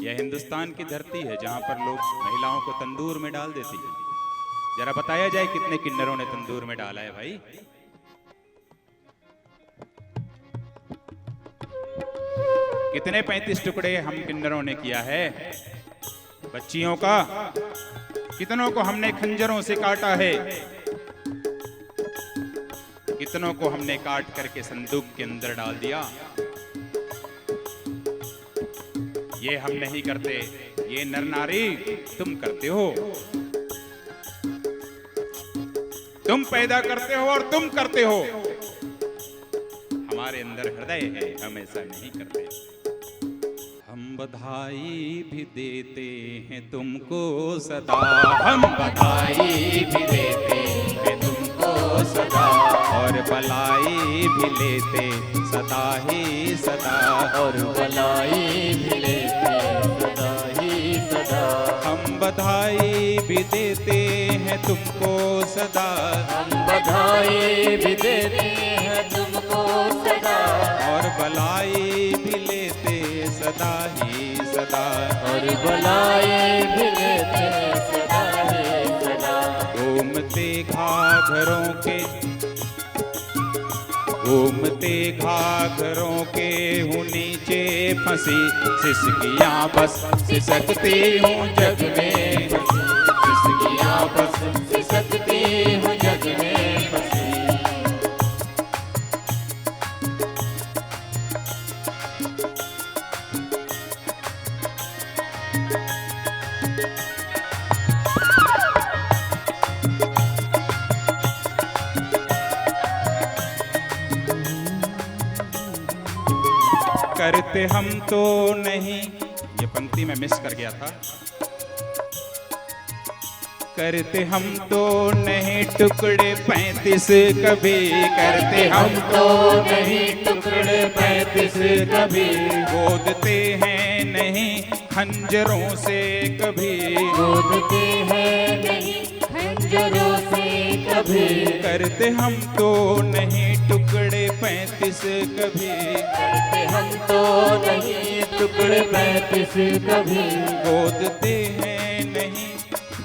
यह हिंदुस्तान की धरती है जहां पर लोग महिलाओं को तंदूर में डाल देती है। जरा बताया जाए कितने किन्नरों ने तंदूर में डाला है भाई? कितने 35 टुकड़े हम किन्नरों ने किया है बच्चियों का? कितनों को हमने खंजरों से काटा है? कितनों को हमने काट करके संदूक के अंदर डाल दिया? ये हम नहीं करते, ये नर नारी तुम करते हो। तुम पैदा करते हो और तुम करते हो। हमारे अंदर हृदय है, हम ऐसा नहीं करते। हम बधाई भी देते हैं तुमको सदा, हम बधाई भी देते हैं तुमको सदा, और बलाई भी लेते सदा ही सदा, और बलाई भी लेते सदा ही सदा। हम बधाई भी देते हैं तुमको सदा, हम बधाई भी देते हैं तुमको सदा, और बलाई भी लेते सदा ही सदा, और बलाई भी लेते सदा ही सदा। घूमते घाघरों के, घूमते घाघरों के हूँ नीचे फंसी, सिसकियाँ बस सिसकती हूँ जग में फंसी, सिसकियाँ बस सिसकती हूँ जग में फंसी। करते हम तो नहीं, ये पंक्ति में मिस कर गया था। करते हम तो नहीं टुकड़े 35 कभी, करते हम तो नहीं टुकड़े 35 कभी, गोदते हैं नहीं खंजरों से कभी, गोदते हैं नहीं खंजरों से कभी, करते हम तो नहीं टुकड़े 35 कभी, करते हम तो नहीं टुकड़े 35 कभी, गोदते हैं नहीं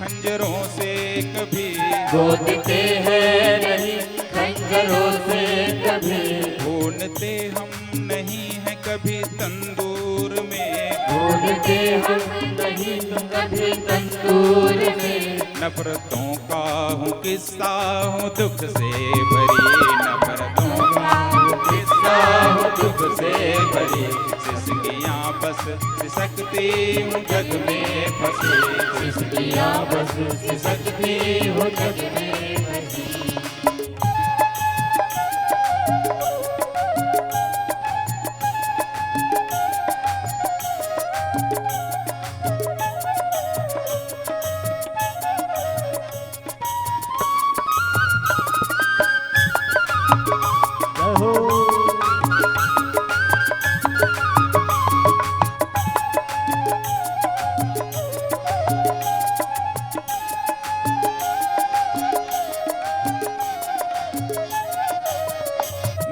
खंजरों से कभी, गोदते हैं नहीं खंजरों से कभी, भूनते हम नहीं है कभी तंदूर में, भूनते हम नहीं कभी तंदूर में, नफरतों का हूँ किस्सा हूँ दुख से भरी, नफरतों का हूँ किस्सा हूँ दुख से भरी, सिसकियाँ बस सिसकती हूँ जग में फंसी, सिसकियाँ बस सिसकती हो जग में फंसी।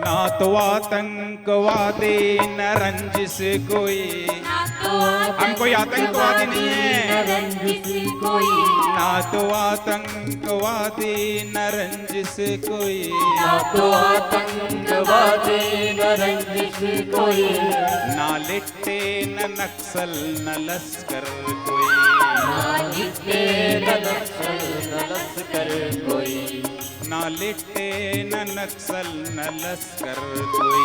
ना तो आतंकवादी न रंजिश कोई, हम कोई आतंकवादी नहीं है, रंजिश कोई, ना तो आतंकवादी न रंजिश कोई, ना तो आतंकवादी न रंजिश कोई, ना लिट्टे न नक्सल न लश्कर कोई, ना लिट्टे न नक्सल न लश्कर कोई, ना लिट्टे न नक्सल न लश्कर कोई,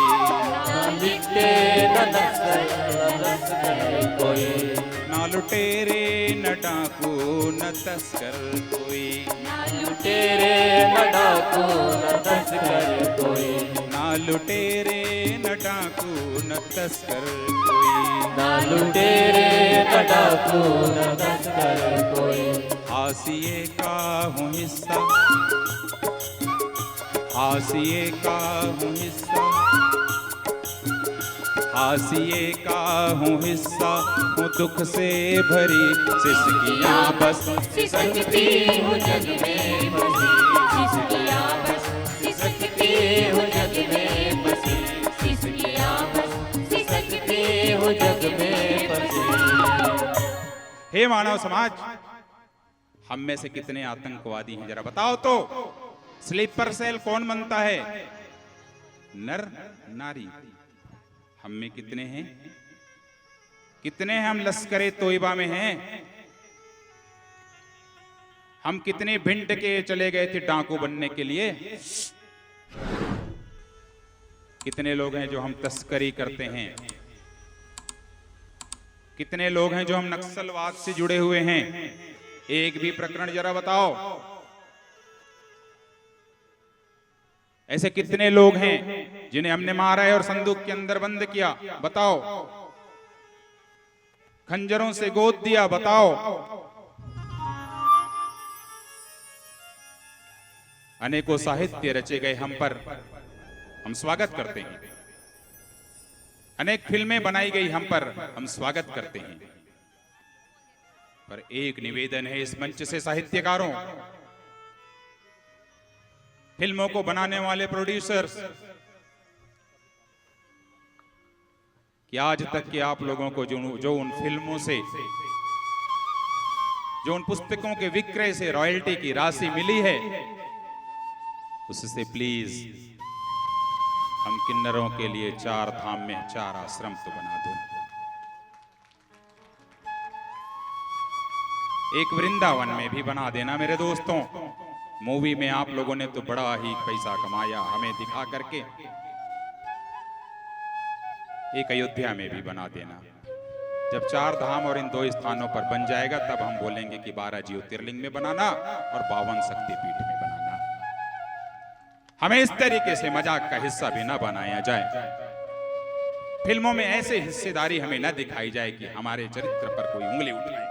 ना लिट्टे न नक्सल न लश्कर कोई, ना लुटेरे न डाकू न तस्कर कोई, ना लुटेरे न डाकू न तस्कर कोई, ना लुटेरे न डाकू न तस्कर कोई, ना लुटेरे न डाकू न तस्कर कोई, हाशिए का हूँ हिस्सा, हाशिए का हूँ हिस्सा, हाशिए का हूँ हिस्सा हूँ दुख से भरी, सिसकियाँ बस सिसकती हो जग में बसी, सिसकियाँ बस सिसकती हो जग में बसी, सिसकियाँ बस सिसकती हो जग में बसी। हे मानव समाज, हम में से कितने आतंकवादी हैं जरा बताओ तो। स्लीपर सेल कौन बनता है? नर नारी। हम में कितने हैं? कितने हैं हम लश्करे तोयबा में हैं? हम कितने भिंड के चले गए थे डाकू बनने के लिए? कितने लोग हैं जो हम तस्करी करते हैं? कितने लोग हैं जो हम नक्सलवाद से जुड़े हुए हैं? एक भी प्रकरण जरा बताओ। ऐसे कितने लोग हैं जिन्हें हमने मारा है और संदूक के अंदर बंद किया? बताओ। खंजरों से गोद दिया? बताओ। अनेकों साहित्य रचे गए हम पर, हम स्वागत करते हैं। अनेक फिल्में बनाई गई हम पर, हम स्वागत करते हैं। पर एक निवेदन है इस मंच से साहित्यकारों, फिल्मों को बनाने वाले प्रोड्यूसर्स, कि आज तक के आप लोगों को जो उन फिल्मों से, जो उन पुस्तकों के विक्रय से रॉयल्टी की राशि मिली है, उससे प्लीज हम किन्नरों के लिए 4 धाम में 4 आश्रम तो बना दो। एक वृंदावन में भी बना देना मेरे दोस्तों। मूवी में आप लोगों ने तो बड़ा ही पैसा कमाया हमें दिखा करके। एक अयोध्या में भी बना देना। जब 4 धाम और इन 2 स्थानों पर बन जाएगा तब हम बोलेंगे कि 12 ज्योतिर्लिंग में बनाना और 52 शक्तिपीठ में बनाना। हमें इस तरीके से मजाक का हिस्सा भी ना बनाया जाए। फिल्मों में ऐसे हिस्सेदारी हमें न दिखाई जाए कि हमारे चरित्र पर कोई उंगली उठाए।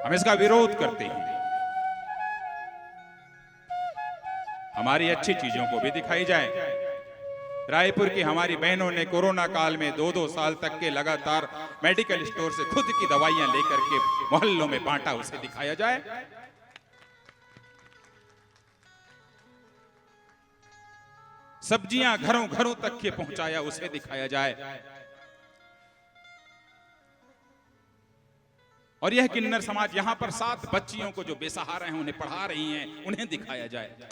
हम इसका विरोध करते हैं। हमारी अच्छी चीजों को भी दिखाई जाए। रायपुर की हमारी बहनों ने कोरोना काल में 2-2 साल तक के लगातार मेडिकल स्टोर से खुद की दवाइयां लेकर के मोहल्लों में बांटा, उसे दिखाया जाए। सब्जियां घरों घरों तक के पहुंचाया, उसे दिखाया जाए। और यह किन्नर समाज यहां पर 7 बच्चियों को जो बेसहारा हैं उन्हें पढ़ा रही हैं, उन्हें दिखाया जाए।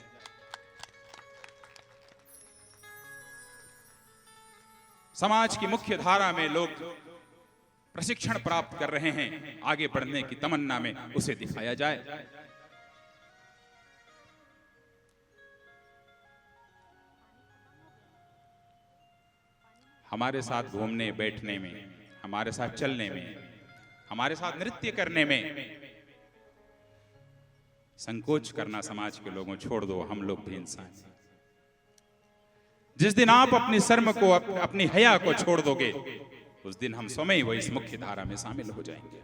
समाज की मुख्य धारा में लोग प्रशिक्षण प्राप्त कर रहे हैं आगे बढ़ने की तमन्ना में, उसे दिखाया जाए। हमारे साथ घूमने बैठने में, हमारे साथ चलने में, हमारे साथ नृत्य करने में संकोच करना समाज के लोगों छोड़ दो। हम लोग भी इंसान हैं। जिस दिन आप अपनी शर्म को, अपनी हया को छोड़ दोगे, उस दिन हम स्वयं वो इस मुख्य धारा में शामिल हो जाएंगे।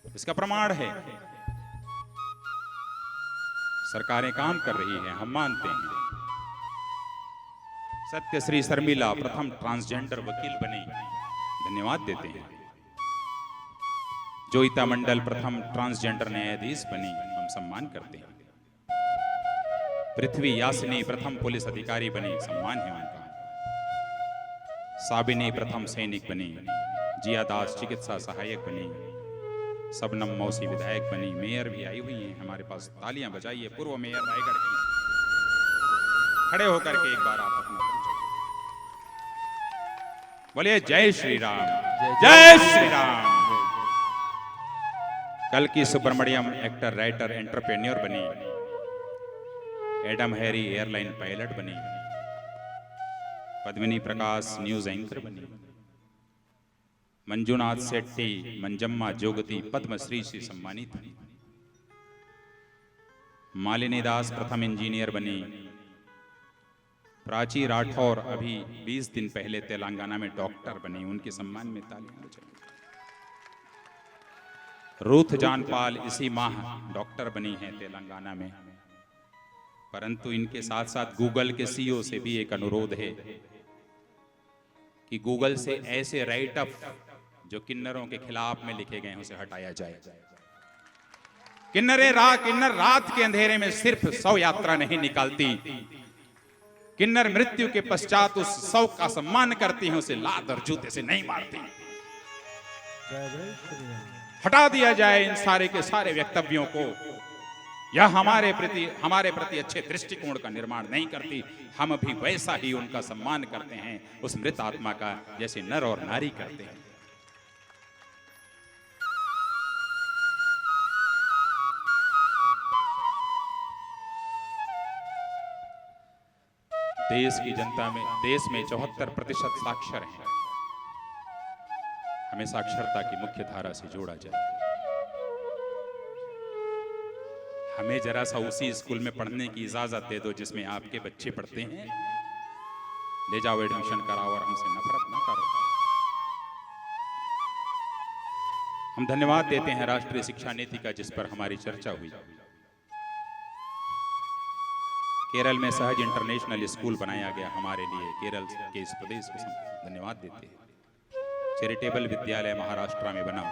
इसका प्रमाण है सरकारें काम कर रही हैं, हम मानते हैं। सत्यश्री शर्मिला प्रथम ट्रांसजेंडर वकील बनी, धन्यवाद देते हैं। जोईता मंडल प्रथम ट्रांसजेंडर न्यायाधीश बनी, हम सम्मान करते हैं। पृथ्वी यासिनी प्रथम पुलिस अधिकारी बनी, सम्मान है उनका। साबिनी प्रथम सैनिक बनी, जिया दास चिकित्सा सहायक बनी, सबनम मौसी विधायक बनी, मेयर भी आई हुई हैं हमारे पास, तालियां बजाइए। पूर्व मेयर रायगढ़ की, खड़े होकर के एक बार आप अपना परिचय बोलिए। जय श्री राम, जय श्री राम। कल की सुब्रमण्यम एक्टर, राइटर, एंटरप्रेन्योर बनी। एडम हैरी एयरलाइन पायलट बनी। पद्मिनी प्रकाश न्यूज एंकर बनी। मंजुनाथ शेट्टी, मंजम्मा जोगती पद्मश्री से सम्मानित बनी। मालिनी दास प्रथम इंजीनियर बनी। प्राची राठौर अभी 20 दिन पहले तेलंगाना में डॉक्टर बनी, उनके सम्मान में तालियां बजाएं। रूथ जानपाल इसी माह डॉक्टर बनी हैं तेलंगाना में। परंतु इनके साथ साथ गूगल के सीईओ से भी एक अनुरोध है कि गूगल से ऐसे राइट अप जो किन्नरों के खिलाफ में लिखे गए हैं उसे हटाया जाए। किन्नर रात के अंधेरे में सिर्फ शव यात्रा नहीं निकालती, किन्नर मृत्यु के पश्चात उस शव का सम्मान करती हैं, उसे लात और जूते से नहीं मारती। हटा दिया जाए इन सारे के सारे वक्तव्यों को। यह हमारे प्रति अच्छे दृष्टिकोण का निर्माण नहीं करती। हम भी वैसा ही उनका सम्मान करते हैं उस मृत आत्मा का, जैसे नर और नारी करते हैं। देश में 74% साक्षर हैं। हमें साक्षरता की मुख्य धारा से जोड़ा जाए। हमें जरा सा उसी स्कूल में पढ़ने की इजाजत दे दो जिसमें आपके बच्चे पढ़ते हैं। ले जाओ, एडमिशन कराओ और हमसे नफरत ना करो। हम धन्यवाद देते हैं राष्ट्रीय शिक्षा नीति का, जिस पर हमारी चर्चा हुई। केरल में सहज इंटरनेशनल स्कूल बनाया गया हमारे लिए। केरल के इस प्रदेश को धन्यवाद देते हैं। चैरिटेबल विद्यालय महाराष्ट्र में बना।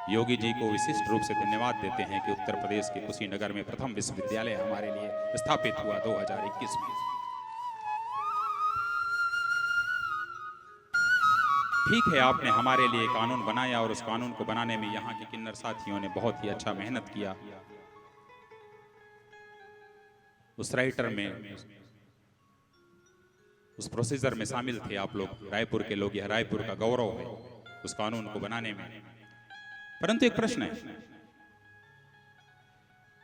योगी जी को विशिष्ट रूप से धन्यवाद देते हैं कि उत्तर प्रदेश के कुशीनगर में प्रथम विश्वविद्यालय हमारे लिए स्थापित हुआ 2021 में। ठीक है, आपने हमारे लिए कानून बनाया और उस कानून को बनाने में यहाँ के किन्नर साथियों ने बहुत ही अच्छा मेहनत किया। उस राइटर में, उस प्रोसीजर में शामिल थे आप लोग, रायपुर के लोग। यह रायपुर का गौरव है उस कानून को बनाने में। परंतु एक प्रश्न है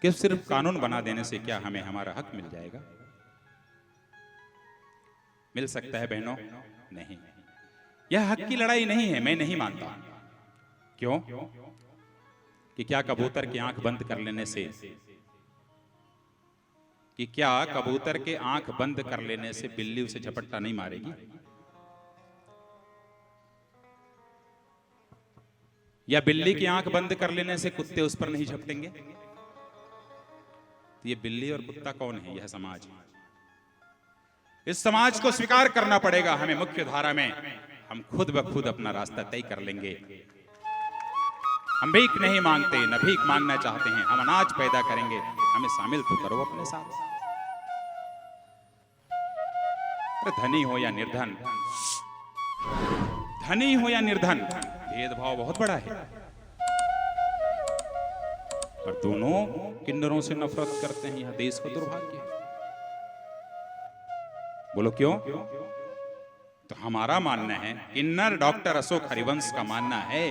कि सिर्फ कानून बना देने से क्या हमें हमारा हक मिल जाएगा? मिल सकता है बहनों? नहीं। यह हक की लड़ाई नहीं है, मैं नहीं मानता। क्यों? कि क्या कबूतर की आंख बंद कर लेने से, कबूतर के आंख बंद कर लेने से बिल्ली उसे झपट्टा नहीं मारेगी? या बिल्ली की आंख बंद कर लेने से कुत्ते उस पर नहीं झपटेंगे? तो ये बिल्ली और कुत्ता कौन है? यह समाज है। इस समाज को स्वीकार करना पड़ेगा हमें। मुख्य धारा में हम खुद ब खुद अपना रास्ता तय कर लेंगे। हम भीख नहीं मांगते, न भीख मांगना चाहते हैं। हम अनाज पैदा करेंगे, हमें शामिल तो करो अपने साथ। अरे धनी हो या निर्धन, धनी हो या निर्धन, भेदभाव बहुत बड़ा है। पर दोनों किन्नरों से नफरत करते हैं। यह देश का दुर्भाग्य है। बोलो क्यों? तो हमारा मानना है, किन्नर डॉक्टर अशोक हरिवंश का मानना है,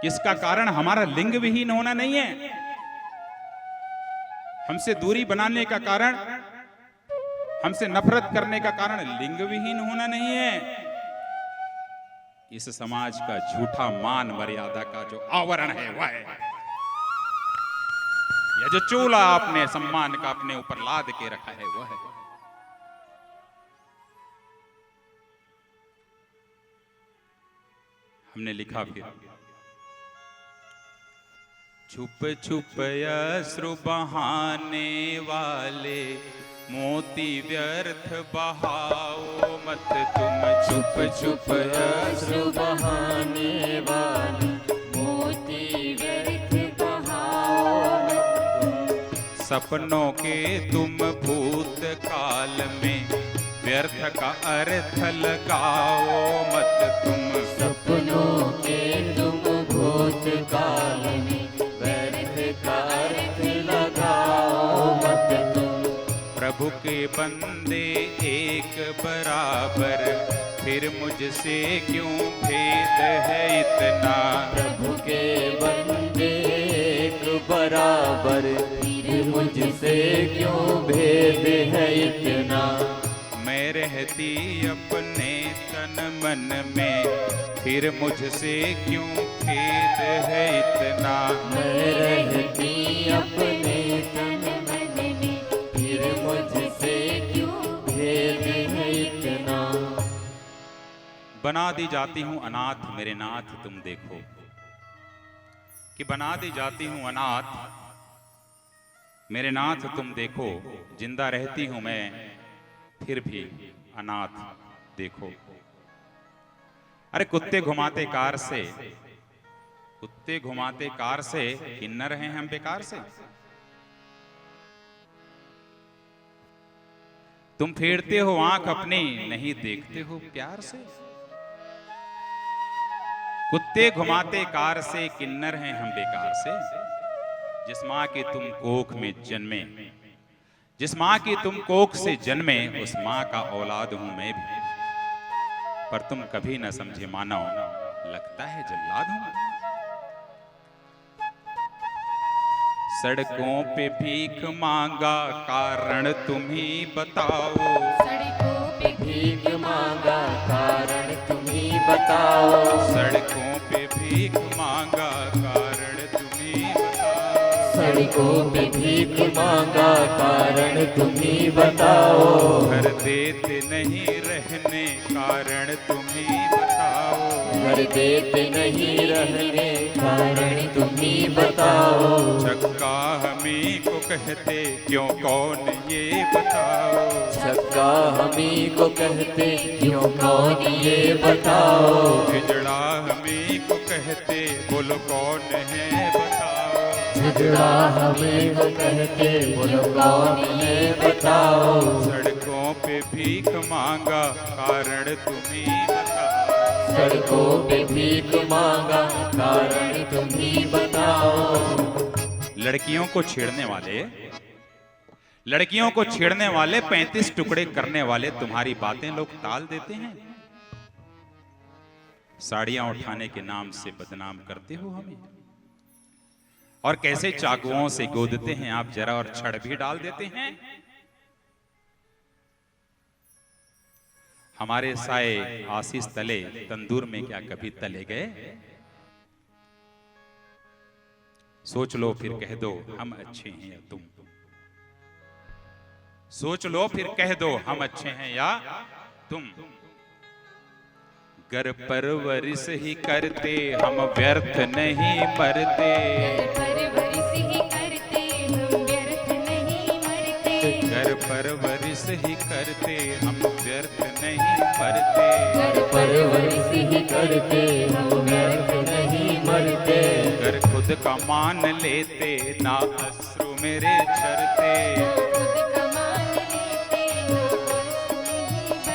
इसका कारण हमारा लिंग विहीन होना नहीं है। हमसे दूरी बनाने का कारण, हमसे नफरत करने का कारण लिंग विहीन होना नहीं है। इस समाज का झूठा मान मर्यादा का जो आवरण है वह है, यह जो चोला आपने सम्मान का अपने ऊपर लाद के रखा है वह है। हमने लिखा फिर, छुप छुप अश्रु बहाने वाले मोती व्यर्थ बहाओ मत तुम। छुप छुप अश्रु बहाने वाले मोती व्यर्थ बहाओ मत तुम। सपनों के तुम भूत काल में व्यर्थ का अर्थ लगाओ मत तुम। सपनों के तुम भूत काल में व्यर्थ का अर्थ लगाओ मत तुम। प्रभु के बंदे एक बराबर, फिर मुझसे क्यों भेद है इतना। प्रभु के बंदे एक बराबर, फिर मुझसे क्यों भेद है इतना। मैं रहती अपने तन मन में, फिर मुझसे क्यों भेद है इतना। मैं रहती अपने तन मन में, फिर मुझसे क्यों भेद है इतना। बना दी जाती हूं अनाथ मेरे नाथ तुम देखो, कि बना दी जाती हूं अनाथ मेरे नाथ तुम देखो। जिंदा रहती हूं मैं फिर भी अनाथ देखो। अरे कुत्ते घुमाते कार से, कुत्ते घुमाते कार से, किन्नर हैं हम बेकार से। तुम फेरते हो आंख अपनी, नहीं देखते हो प्यार से। कुत्ते घुमाते कार से, किन्नर हैं हम बेकार से। जिस मां के तुम कोख में जन्मे, जिस मां की तुम कोख से जन्मे, उस मां का औलाद हूं मैं भी। पर तुम कभी न समझे मानव, लगता है जल्लाद हूं। सड़कों पे भीख मांगा कारण तुम ही बताओ। सड़कों पे भीख मांगा कारण तुम ही बताओ। सड़कों पे भीख मांगा कारण तुम ही बताओ। सड़कों पे भीख मांगा कारण तुम ही बताओ। घर देते नहीं रहने कारण तुम ही बताओ। घर देते नहीं रहने कारण तुम ही बताओ। छक्का हमी को कहते क्यों कौन ये बताओ। छक्का हमी को कहते क्यों कौन ये बताओ। हिजड़ा हमी को कहते बोलो कौन है बताओ। झगड़ा हमें को कहते बोलो कौन है बताओ। सड़कों पे भीख मांगा कारण तुम ही बताओ। सड़कों पे भीख मांगा कारण तुम ही बताओ। लड़कियों को छेड़ने वाले, लड़कियों को छेड़ने वाले, 35 टुकड़े करने वाले तुम्हारी बातें लोग टाल देते हैं। साड़ियां उठाने के नाम से बदनाम करते हो हमें, और कैसे चाकुओं से गोदते हैं आप जरा, और छड़ भी डाल देते हैं। हमारे साए आशीष तले तंदूर में क्या कभी तले गए? सोच लो फिर कह दो हम अच्छे हैं या तुम। सोच लो फिर कह दो हम अच्छे हैं या तुम। गर परवरिश ही करते हम व्यर्थ नहीं मरते। परवरिश ही करते हम व्यर्थ नहीं मरते। गर परवरिश ही करते हम व्यर्थ नहीं मरते। गर परवरिश ही करते हम व्यर्थ नहीं मरते। गर खुद का मान लेते ना अश्रु मेरे झरते। खुद कमान लेते ना आंसू नहीं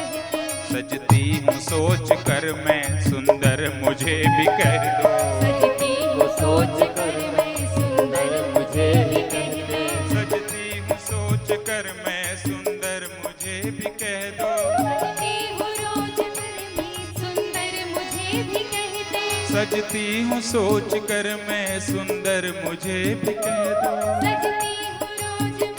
बहते। सजती हूँ सोच कर मैं सुंदर मुझे भी कह दो। सजती हूँ सोच कर मैं सुंदर मुझे भी कह दो। सजती हूँ सोच कर मैं सुंदर मुझे भी कह दो। सजती हूँ रोज कर मैं सुंदर मुझे भी कह दो। सजती हूँ सोच कर मैं सुंदर मुझे भी कह दो। सजती हूँ रोज मैं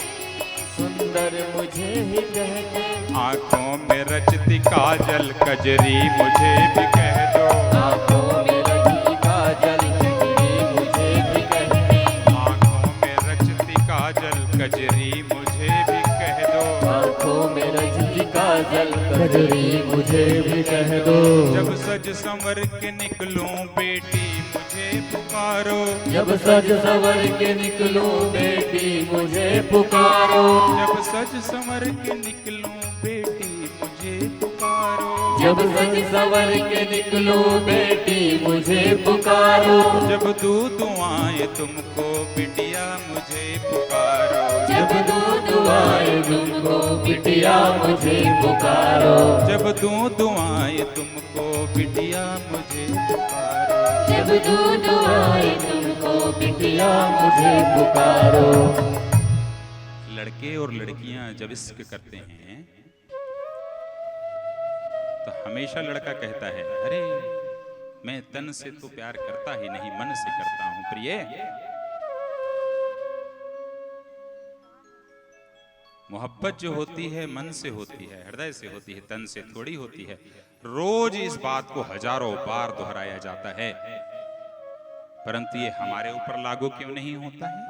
सुंदर मुझे भी कह दो। आँखों में रचती काजल कजरी मुझे भी कह दो। आँखों में रचती काजल कजरी मुझे भी कह दो। आँखों में रचती काजल कजरी मुझे भी कह दो। आँखों में रचती काजल कजरी मुझे भी कह दो। जब सज संवर के निकलूं बेटी मुझे पुकारो। जब सज संवर के निकलूं बेटी मुझे पुकारो। जब सज संवर के निकलूं बेटी मुझे पुकारो। जब सज संवर के निकलूं बेटी मुझे पुकारो। जब दूध आए तुमको बिटिया मुझे पुकारो। जब दूध आए तुमको बिटिया मुझे पुकारो। जब दूध आए तुमको बिटिया मुझे पुकारो। जब दूध आए तुमको बिटिया मुझे पुकारो। लड़के और लड़कियां जब इश्क करते हैं तो हमेशा लड़का कहता है, अरे मैं तन से तो प्यार करता ही नहीं, मन से करता हूं प्रिय। मोहब्बत जो होती है मन से होती है, हृदय से होती है, तन से थोड़ी होती है। रोज इस बात को हजारों बार दोहराया जाता है, परंतु ये हमारे ऊपर लागू क्यों नहीं होता है?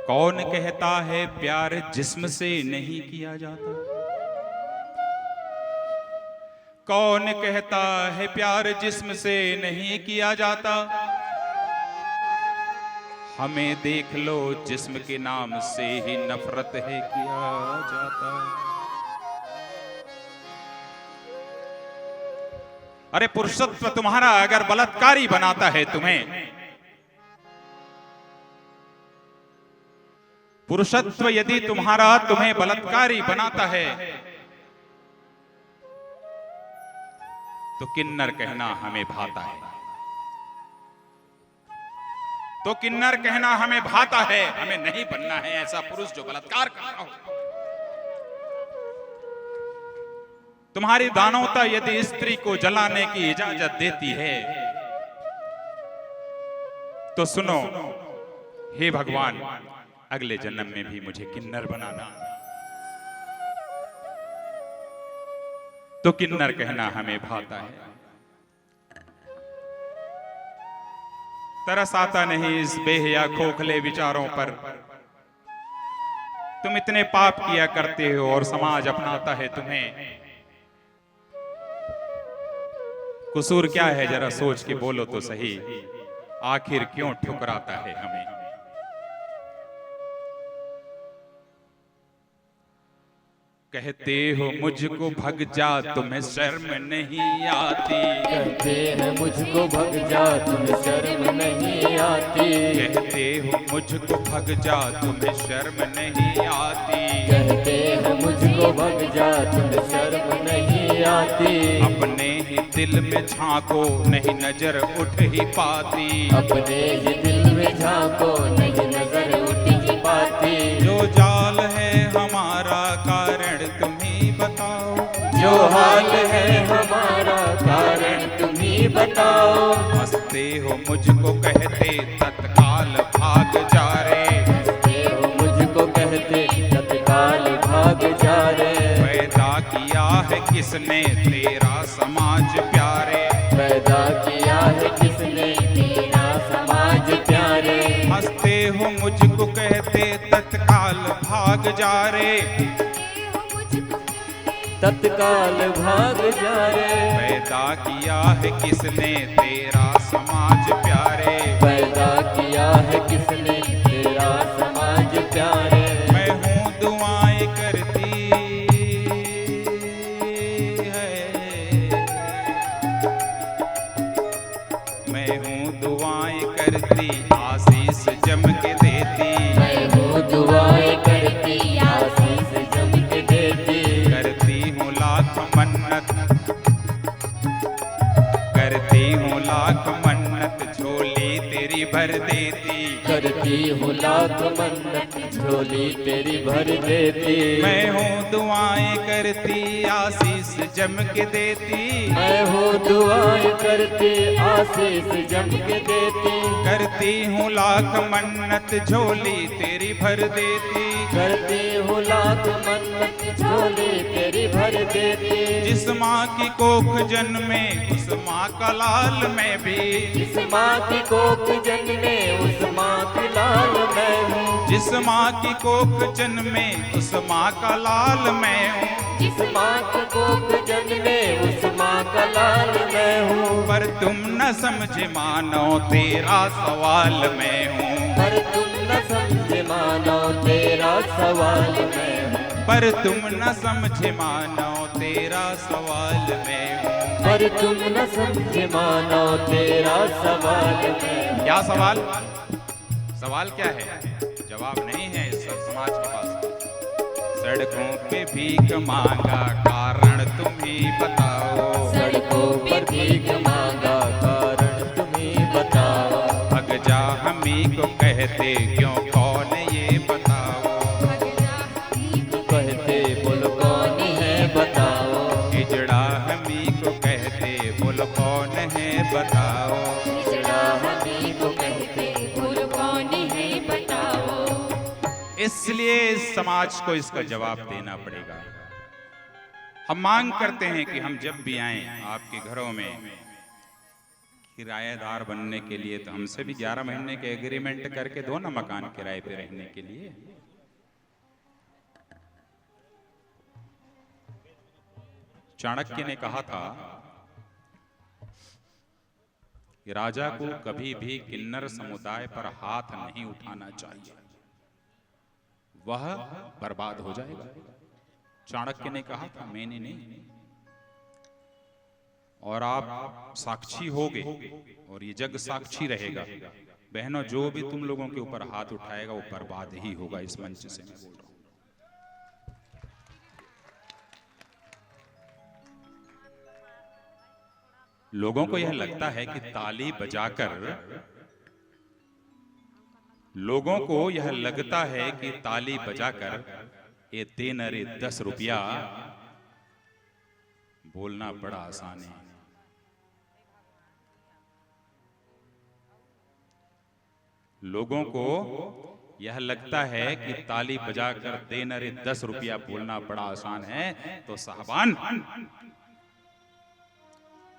कौन कहता है प्यार जिस्म से नहीं किया जाता? कौन कहता है प्यार जिस्म से नहीं किया जाता? हमें देख लो जिस्म के नाम से ही नफरत है किया जाता। अरे पुरुषत्व तुम्हारा अगर बलात्कारी बनाता है तुम्हें, पुरुषत्व यदि तुम्हारा तुम्हें बलात्कारी बनाता है, तो किन्नर कहना हमें भाता है। तो किन्नर कहना हमें भाता है। हमें नहीं बनना है ऐसा पुरुष जो बलात्कार कर रहा हो। तुम्हारी दानवता यदि स्त्री को जलाने की इजाजत देती है, तो सुनो, हे भगवान, अगले जन्म में भी मुझे किन्नर बनाना। तो किन्नर कहना हमें भाता है। तरस आता नहीं इस बेहया खोखले विचारों पर। तुम इतने पाप किया करते हो और समाज अपनाता है तुम्हें। कसूर क्या है जरा सोच के बोलो तो सही। आखिर क्यों ठुकराता है हमें? कहते हो मुझको भग जा तुम्हें शर्म नहीं आती। कहते हैं मुझको भग जा तुम्हें शर्म नहीं आती। कहते हो मुझको भग जा तुम्हें शर्म नहीं आती। कहते हैं मुझको भग जा तुम्हें शर्म नहीं आती। अपने ही दिल में झांको नहीं नजर उठ ही पाती। अपने ही दिल में झांको नहीं नजर उठ ही पाती। जो जाल है हमारा कारण तुम ही बताओ। जो हाल है हमारा कारण तुम ही बताओ। हंसते हो मुझको कहते तत्काल भाग जा रे। हंसते हो मुझको कहते तत्काल भाग जा रे। पैदा किया है किसने तेरा समाज प्यारे। पैदा किया है किसने तेरा समाज प्यारे। हंसते हो मुझको कहते तत्काल भाग जा रे। तत्काल भाग जा रे। पैदा किया है किसने तेरा समाज प्यारे, पैदा किया है किसने तेरा समाज प्यारे। मैं हूँ दुआएं करती है, मैं हूँ दुआएं करती आशीष जम के देती, मैं हूँ दुआएं करती आशीष जम के देती। करती हूँ लाख मन्नत, करती हूँ लाख मन्नत झोली तेरी भर देती, करती हूँ लाख मन्नत झोली तेरी भर देती। मैं हूँ दुआएं करती आशीष जम के देती, मैं हूँ दुआएं करती आशीष जम के देती। करती हूँ लाख मन्नत झोली तेरी भर देती, करती हूँ लाख मन्नत झोली तेरी भर देती। जिस माँ की कोख जन्मे उस माँ का लाल मैं भी, जिस माँ की कोख जन्मे उस माँ की लाल मैं हूँ। जिस माँ की कोख जन्मे उस माँ का लाल मैं हूँ, जिस माँ की कोख जन्मे उस माँ का लाल मैं हूँ। पर तुम न समझे मानो तेरा सवाल मैं हूँ, पर तुम न समझे मानो तेरा सवाल मैं हूँ। पर तुम न समझे मानो तेरा सवाल मैं हूँ। पर तुम न समझे मानो तेरा सवाल मैं हूँ। क्या सवाल? सवाल क्या है? जवाब नहीं है इस समाज के पास। सड़कों पे भीख मांगा कारण तुम ही बताओ, सड़कों पर भीख मांगा कारण तुम ही बताओ। भग जा हमी को कहते क्यों कौन ये बताओ, कहते बोल कौन है बताओ। हिजड़ा हमी को कहते बोल कौन है बताओ, हिजड़ा हमी को कहते बोल कौन है बताओ। इसलिए इस समाज को इसका जवाब देना पड़ेगा। हम मांग करते हैं कि हम जब भी आएं आपके घरों में किराएदार बनने के लिए तो हमसे भी 11 महीने के एग्रीमेंट करके दो ना मकान किराए पे रहने के लिए। चाणक्य ने कहा था कि राजा को कभी भी किन्नर समुदाय पर हाथ नहीं उठाना चाहिए, वह बर्बाद हो जाएगा। चाणक्य ने कहा था, मैंने नहीं। और आप साक्षी होगे और ये जग साक्षी रहेगा। बहनों, जो भी तुम लोगों के ऊपर हाथ उठाएगा वो बर्बाद ही होगा। इस मंच से मैं बोल रहा हूं। लोगों को यह लगता है कि ताली बजाकर, लोगों को यह लगता है कि ताली बजाकर ये देना रे 10 रुपया बोलना बड़ा आसान है। लोगों को यह लगता है कि ताली बजाकर देना रे 10 रुपया बोलना बड़ा आसान है, तो साहबान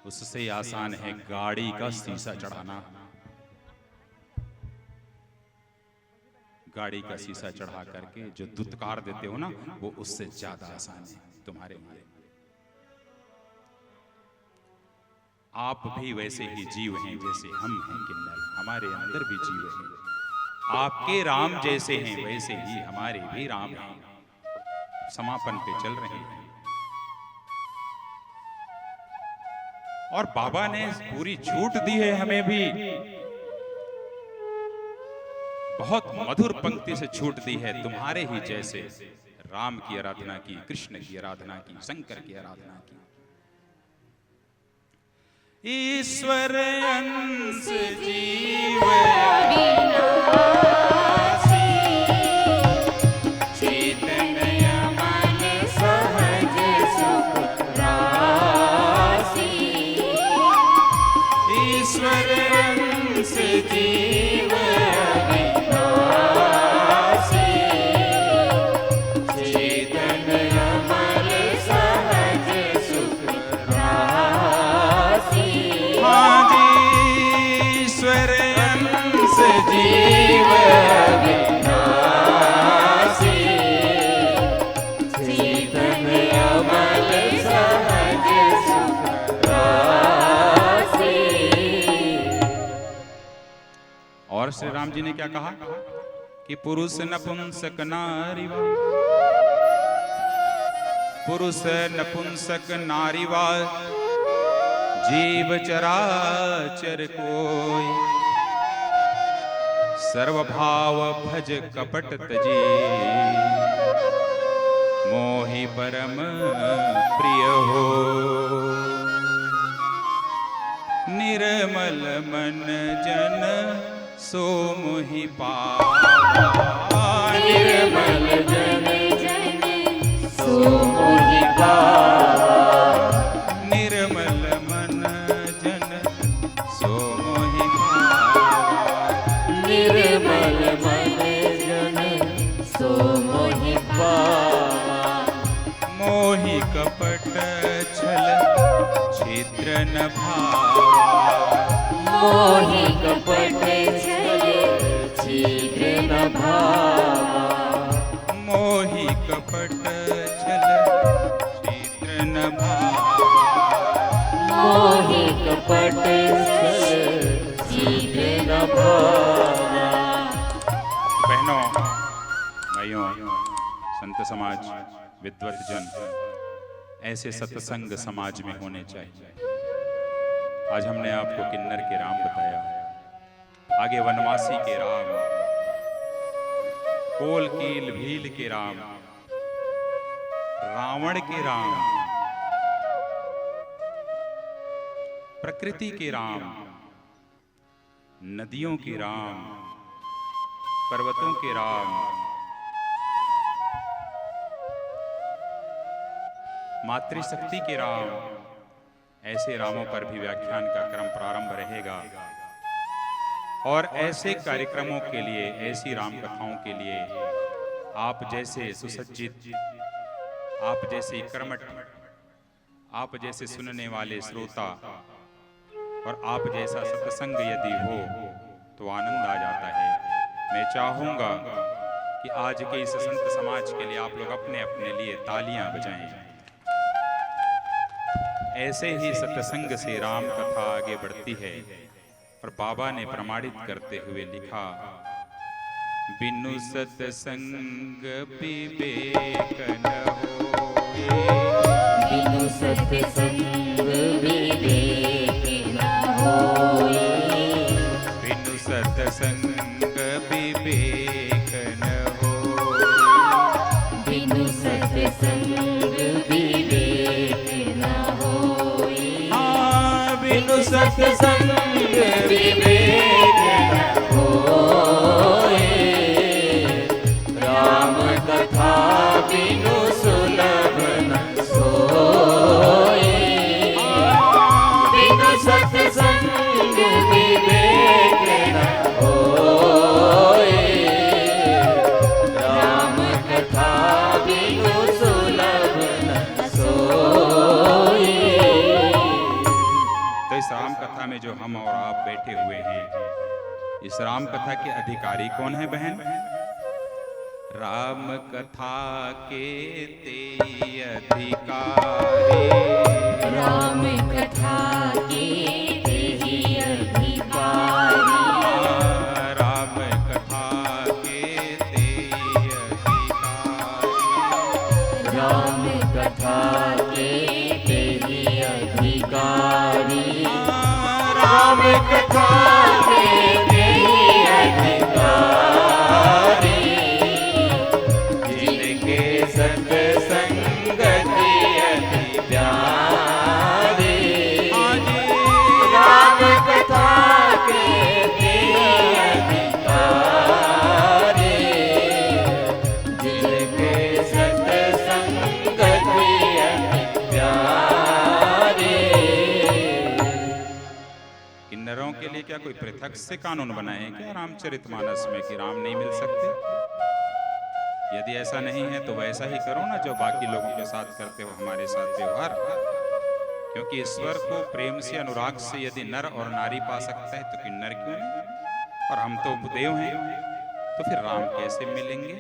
उससे आसान है गाड़ी का शीशा चढ़ाना। गाड़ी का शीशा चढ़ा करके जो दुत्कार देते हो ना, वो उससे ज्यादा आसान है तुम्हारे लिए। आप भी वैसे ही जीव हैं जैसे हम हैं किन्नर, हमारे अंदर भी जीव हैं। आपके राम जैसे हैं वैसे ही हमारे भी राम हैं। समापन पे चल रहे हैं और बाबा ने पूरी छूट दी है हमें भी। बहुत मधुर पंक्ति से छूट दी है, तुम्हारे ही जैसे राम की आराधना की, कृष्ण की आराधना की, शंकर की आराधना की। ईश्वर अंश जीव अविनाशी, चैतन्य मन सहज सुख राशि। ईश्वर अंश जीव अविनाशी, चैतन्य मन सहज सुख राशि। ईश्वर अंश जीव श्री राम जी ने क्या कहा कि पुरुष नपुंसक नारीवा, पुरुष नपुंसक नारीवा, जीव चराचर कोई, सर्वभाव भज कपट तजी, मोहि परम प्रिय हो। निर्मल मन जन सो मोहि पावा, निर्मल जन जन सो मोहि पावा, निर्मल मन जन सो मोहि पावा, निर्मल मन जन सो मोहि पावा, मोहि कपट छल छिद्र न भावा, मोहि कपट छल छिद्र न भावा, मोहि कपट छल छिद्र न भावा, मोहि कपट छल छिद्र न भावा। बहनों, भाइयों, संत समाज, विद्वत जन, ऐसे सत्संग समाज में होने चाहिए। आज हमने आपको किन्नर के राम बताया, आगे वनवासी के राम, कोल कील भील के राम, रावण के राम, प्रकृति के राम, नदियों के राम, पर्वतों के राम, मातृशक्ति के राम, ऐसे रामों पर भी व्याख्यान का क्रम प्रारंभ रहेगा। और ऐसे कार्यक्रमों के लिए, ऐसी राम कथाओं के लिए आप जैसे सुसज्जित, आप जैसे कर्मठ, आप जैसे सुनने वाले श्रोता और आप जैसा सत्संग यदि हो तो आनंद आ जाता है। मैं चाहूंगा कि आज के इस संत समाज के लिए आप लोग अपने अपने लिए तालियां बजाएं। ऐसे ही सत्संग से राम कथा आगे बढ़ती है। और बाबा ने प्रमाणित करते हुए लिखा, बिनु सत्संग विवेक न होए, बिनु सत्संग विवेक न होए, बिनु सत्संग विवेक न होए, बिनु सत्संग विवेक न होए, बिनु सत्संग विवेक न होए, राम कथा बिनु सुलभ न सोए, बिनु सत्संग विवेक न होए, राम कथा बिनु सुलभ न सोए। तो इस राम कथा में जो हम और आप बैठे हुए हैं, इस राम कथा के अधिकारी कौन है बहन? राम कथा के ते अधिकारी, राम कथा के तेहि अधिकारी, राम कथा के ते अधिकारी, राम कथा के तेहि अधिकारी, राम कथा के तेहि अधिकारी, जिनके सत्संगति अति प्यारी, राम कथा के तेहि अधिकारी, जिनके सत्संगति अति प्यारी। किन्नरों के लिए क्या कोई पृथक से कानून बनाए हैं क्या रामचरितमानस में कि राम नहीं मिल सकते? यदि ऐसा नहीं है तो वैसा ही करो ना जो बाकी लोगों के साथ करते हो, हमारे साथ व्यवहार। क्योंकि ईश्वर को प्रेम से, अनुराग से यदि नर और नारी पा सकता है तो किन्नर क्यों नहीं? और हम तो उपदेव हैं, तो फिर राम कैसे मिलेंगे?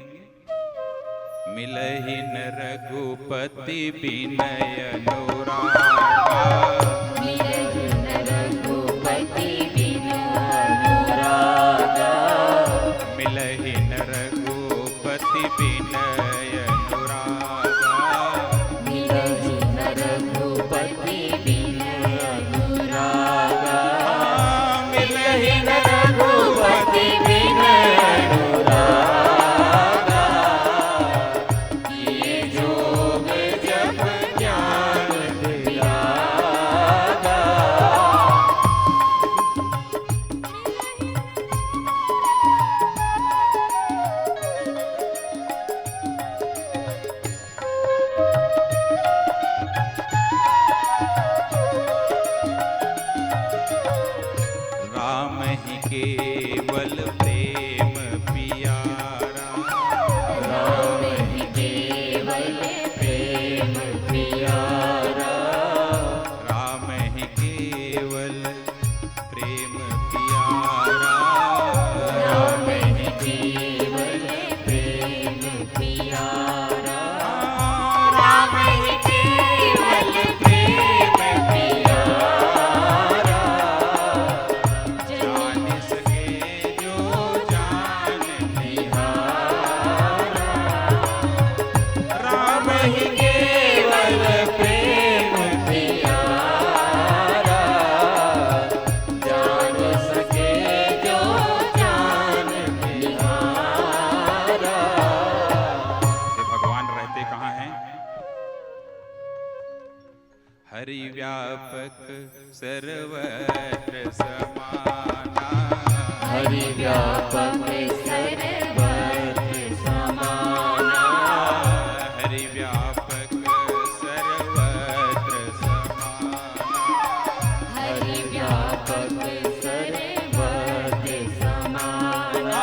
मिलहि न रघुपति बिनय अनुरागा, मिलहि न रघुपति बिनु अनुरागा, रघुपति बिन अनुरागा मिलहि न रघुपति बिन अनुरागा किए जोग जप ज्ञान त्यागा राम ही केवल प्रेम पियारा, राम ही केवल प्रेम प्यारा राम ही केवल प्रेम पियारा, राम ही केवल प्रेम प्यारा राम ही केवल प्रेम प्यारा जान सके जो जान निहारा। राम ही केवल प्रेम प्यारा जान सके जो जान निहारा। ये भगवान रहते कहाँ हैं? हरि व्यापक सर्वत्र समाना, हरि व्यापक सर्वत्र समाना हरि व्यापक सर्वत्र समाना, हरि व्यापक सर्वत्र समाना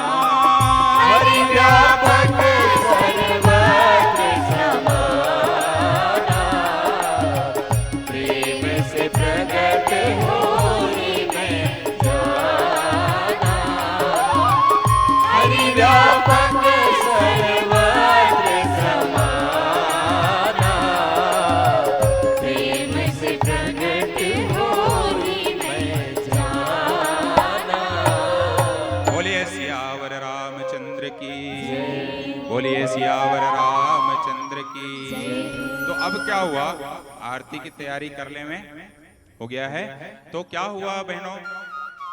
हरि व्यापक सर्वत्र समाना प्रेम से प्रगट होई मैं जाना। हरि व्यापक सर्वत्र समाना प्रेम से प्रगट होई मैं जाना। बोलिए सियावर रामचंद्र की, बोलिए सियावर रामचंद्र की। तो अब क्या हुआ? आरती की तैयारी कर ले में हो गया है। तो क्या हुआ बहनों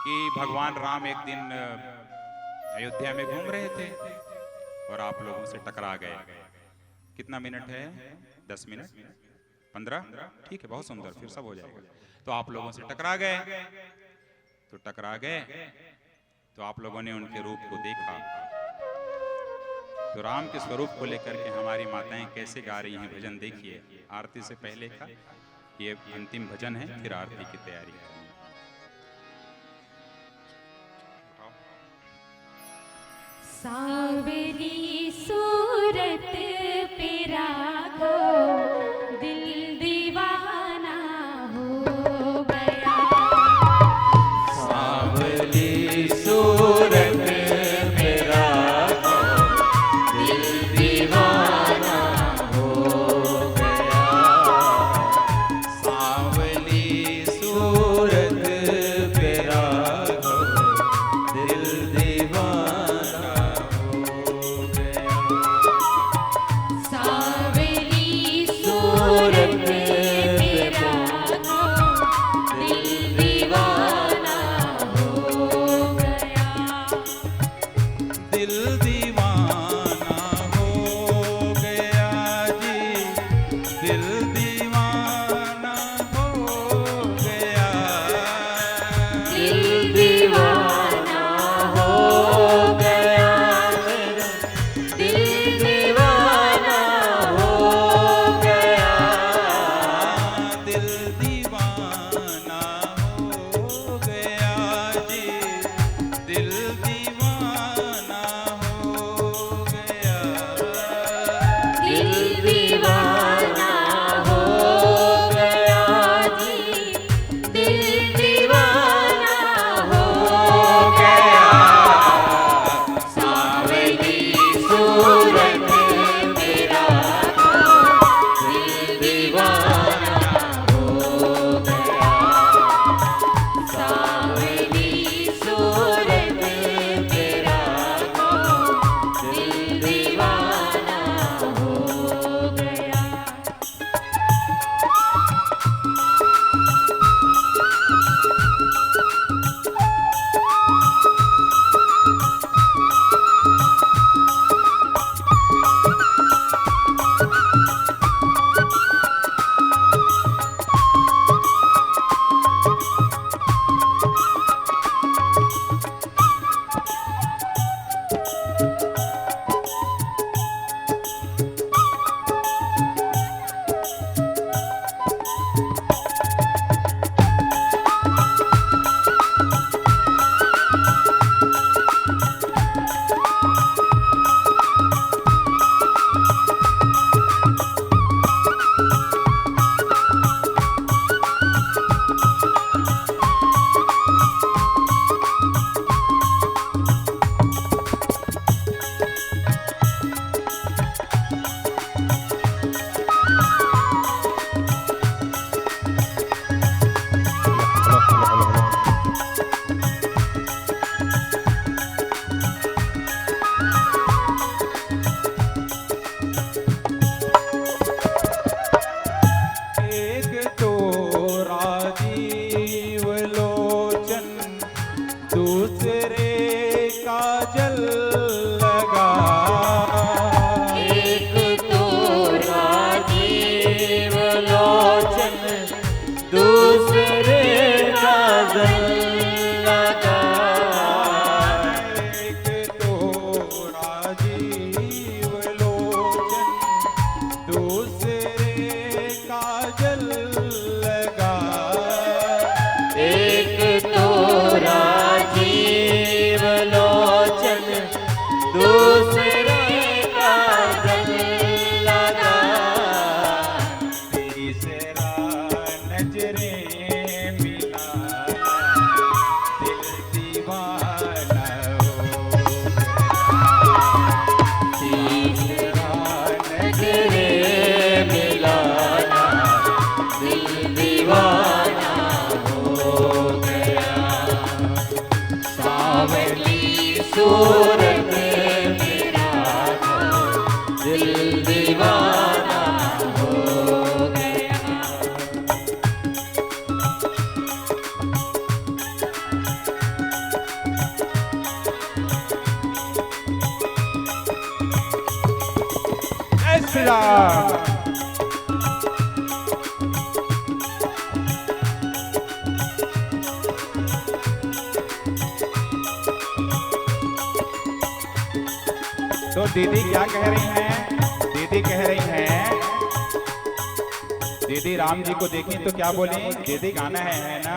कि भगवान राम एक दिन अयोध्या में घूम रहे थे और आप लोगों से टकरा गए। कितना मिनट है? 10 मिनट, 15? ठीक है, बहुत सुंदर, फिर सब हो जाएगा। तो आप लोगों से टकरा गए, तो आप लोगों ने उनके रूप को देखा। तो राम के स्वरूप को लेकर के हमारी माताएं कैसे गा रही हैं भजन देखिए। आरती से पहले का ये अंतिम भजन है, फिर आरती की तैयारी करेंगे। सावरी सूरत पे राघो दिल दीवाना हो गया। सांवली सूरत मेरा दिल दीवाना हो गया। सांवली सूरत मेरा दिल दीवाना हो गया। सावरी सूरत पे राघो दिल दीवाना हो गया। दिल दीवाना हो गया जी, दिल दीवाना हो गया। दिल दीवाना हो गया मेरा, दिल दीवाना हो गया। दिल दीवाना हो गया जी, दिल दीवाना हो गया। दिल दीवाना हो गया जी, दिल दीवाना हो गया। सावरी सूरत मेरा दिल दीवाना हो दिल लगा। एक तो राजीव लोचन दूसरे का दिल लगा। तीसरा नजरें मिला दिल दीवाना हो गया। तीसरा नजरे मिलाना दिल दीवाना हो गया। सावली सूरत मेरा दिल दीवाना हो गया। जय श्री राम। तो दीदी क्या कह रही हैं? दीदी कह रही हैं, दीदी राम जी को देखी तो क्या बोली? दीदी गाना है ना,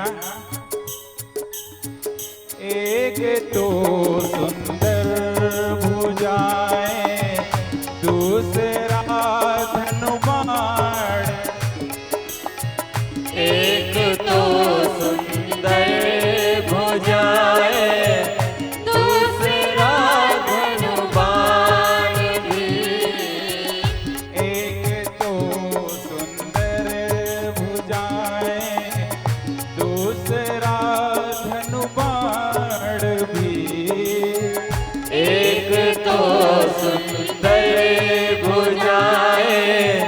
एक तो सुंदर भुजाएं दूसरा धनुबाण। एक तो सुंदर भुजाएं दूसरा धनुबाण भी। एक तो सुंदर भुजाएं दूसरा धनुबाण भी। एक तो सुंदर भुजाएं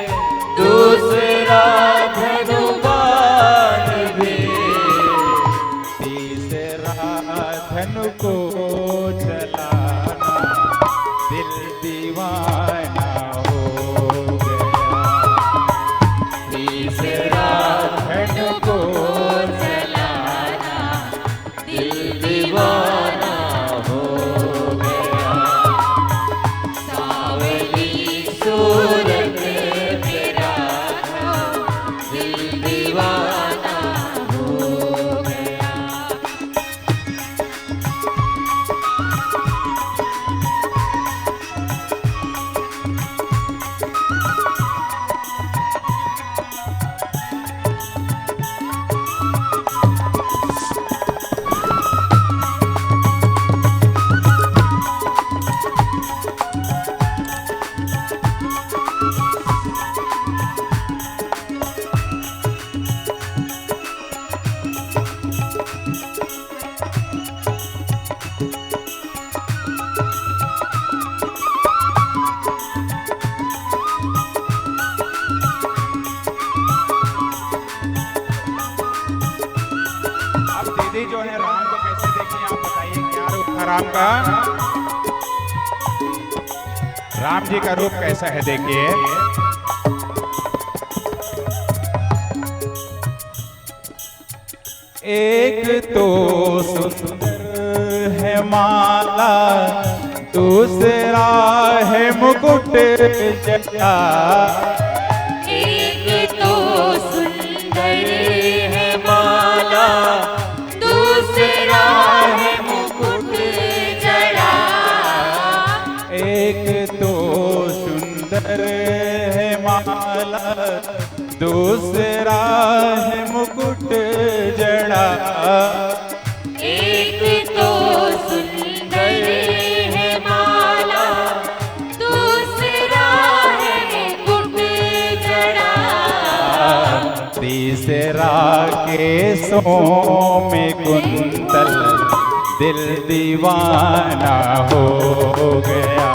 दूसरा धनुबाण भी। तीसरा धनु को चलाना दिल दीवाना हो गया। तीसरा धनु को चलाना दिल दीवाना हो गया। सावली सूरत मेरा दिल दीवाना हो गया। अब दीदी जो है राम को कैसे देखी आप बताइए, क्या रूप था राम का? राम जी का रूप कैसा है देखिए। एक तो सुंदर है माला दूसरा है मुकुट जटा। एक तो सुंदर है माला दूसरा है मुकुट जड़ा। एक तो सुंदर है माला दूसरा है मुकुट जड़ा। एक तो सुंदर है माला दूसरा है मुकुट जड़ा। तीसरा केसों में कुंतल दिल दीवाना हो गया।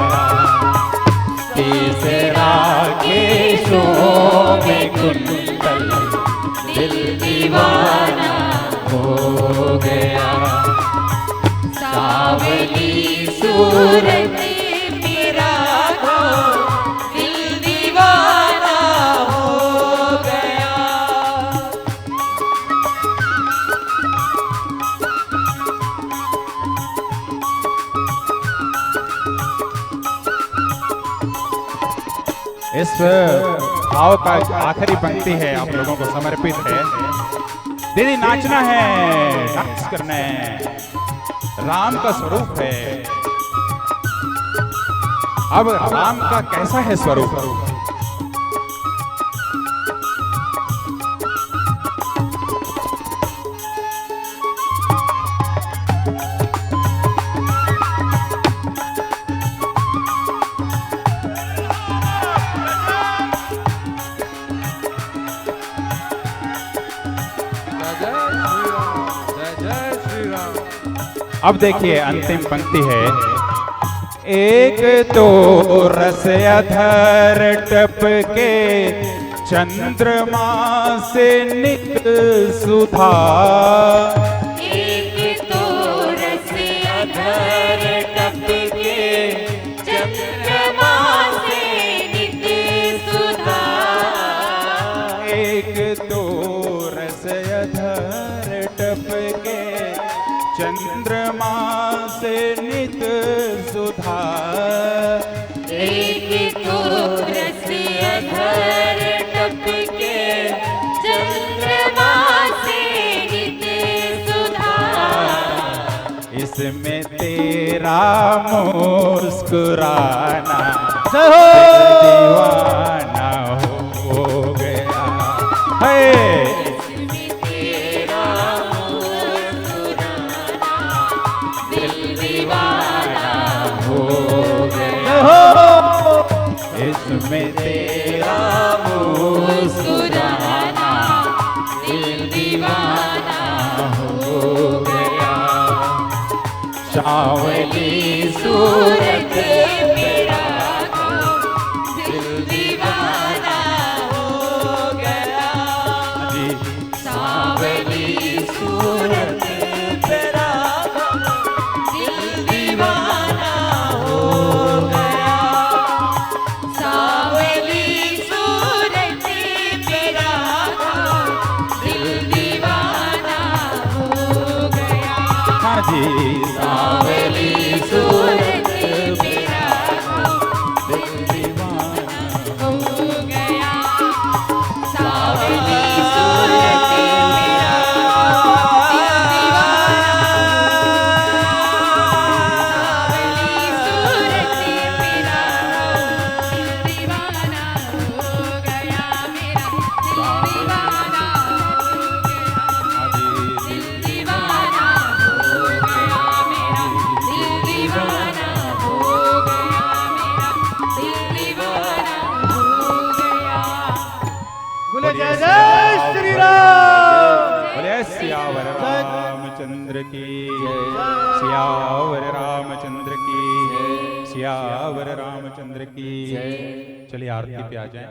तीसरा केसों में कुंतल दिल दीवाना हो गया। सावली सूरत मेरा दिल दीवाना हो गया। इस भाव का आखिरी पंक्ति है, आप लोगों को समर्पित है। दीदी नाचना है, नाच करना है, राम का स्वरूप है। अब राम का कैसा है स्वरूप? अब देखिए अंतिम पंक्ति है। एक तो रस अधर टपके चंद्रमा से नित सुधा। एक तो रस अधर टपके चंद्रमा से नित सुधा। एक तो रस अधर टपके चंद्रमा से नित सुधा। एक तो रस अधर टपके चंद्रमा से नित सुधा। इसमें तेरा मुस्कुराना दीवाना हो गया है। इसमें तेरा मुस्कुराना दिल दीवाना हो गया। सांवली सूरत मेरा दिल दीवाना हो गया। सांवली सूरत मेरा दिल दीवाना हो गया। सावली सूरत मेरा दिल दीवाना हो गया। हाँ जी, सावली सूरत मेरा दिल दीवाना हो गया। सावली सूरत मेरा दिल दीवाना। सावली सूरत मेरा दिल दीवाना हो गया। मेरा दिल दीवाना हो गया। दिल दीवाना हो गया। मेरा दिल दीवाना हो गया। मेरा दिल दीवाना हो गया। बोले जय जय श्री राम। बोले सियावर रामचंद्र की, सियावर रामचंद्र की, सियावर रामचंद्र की। चलिए आरती पे आ जाए।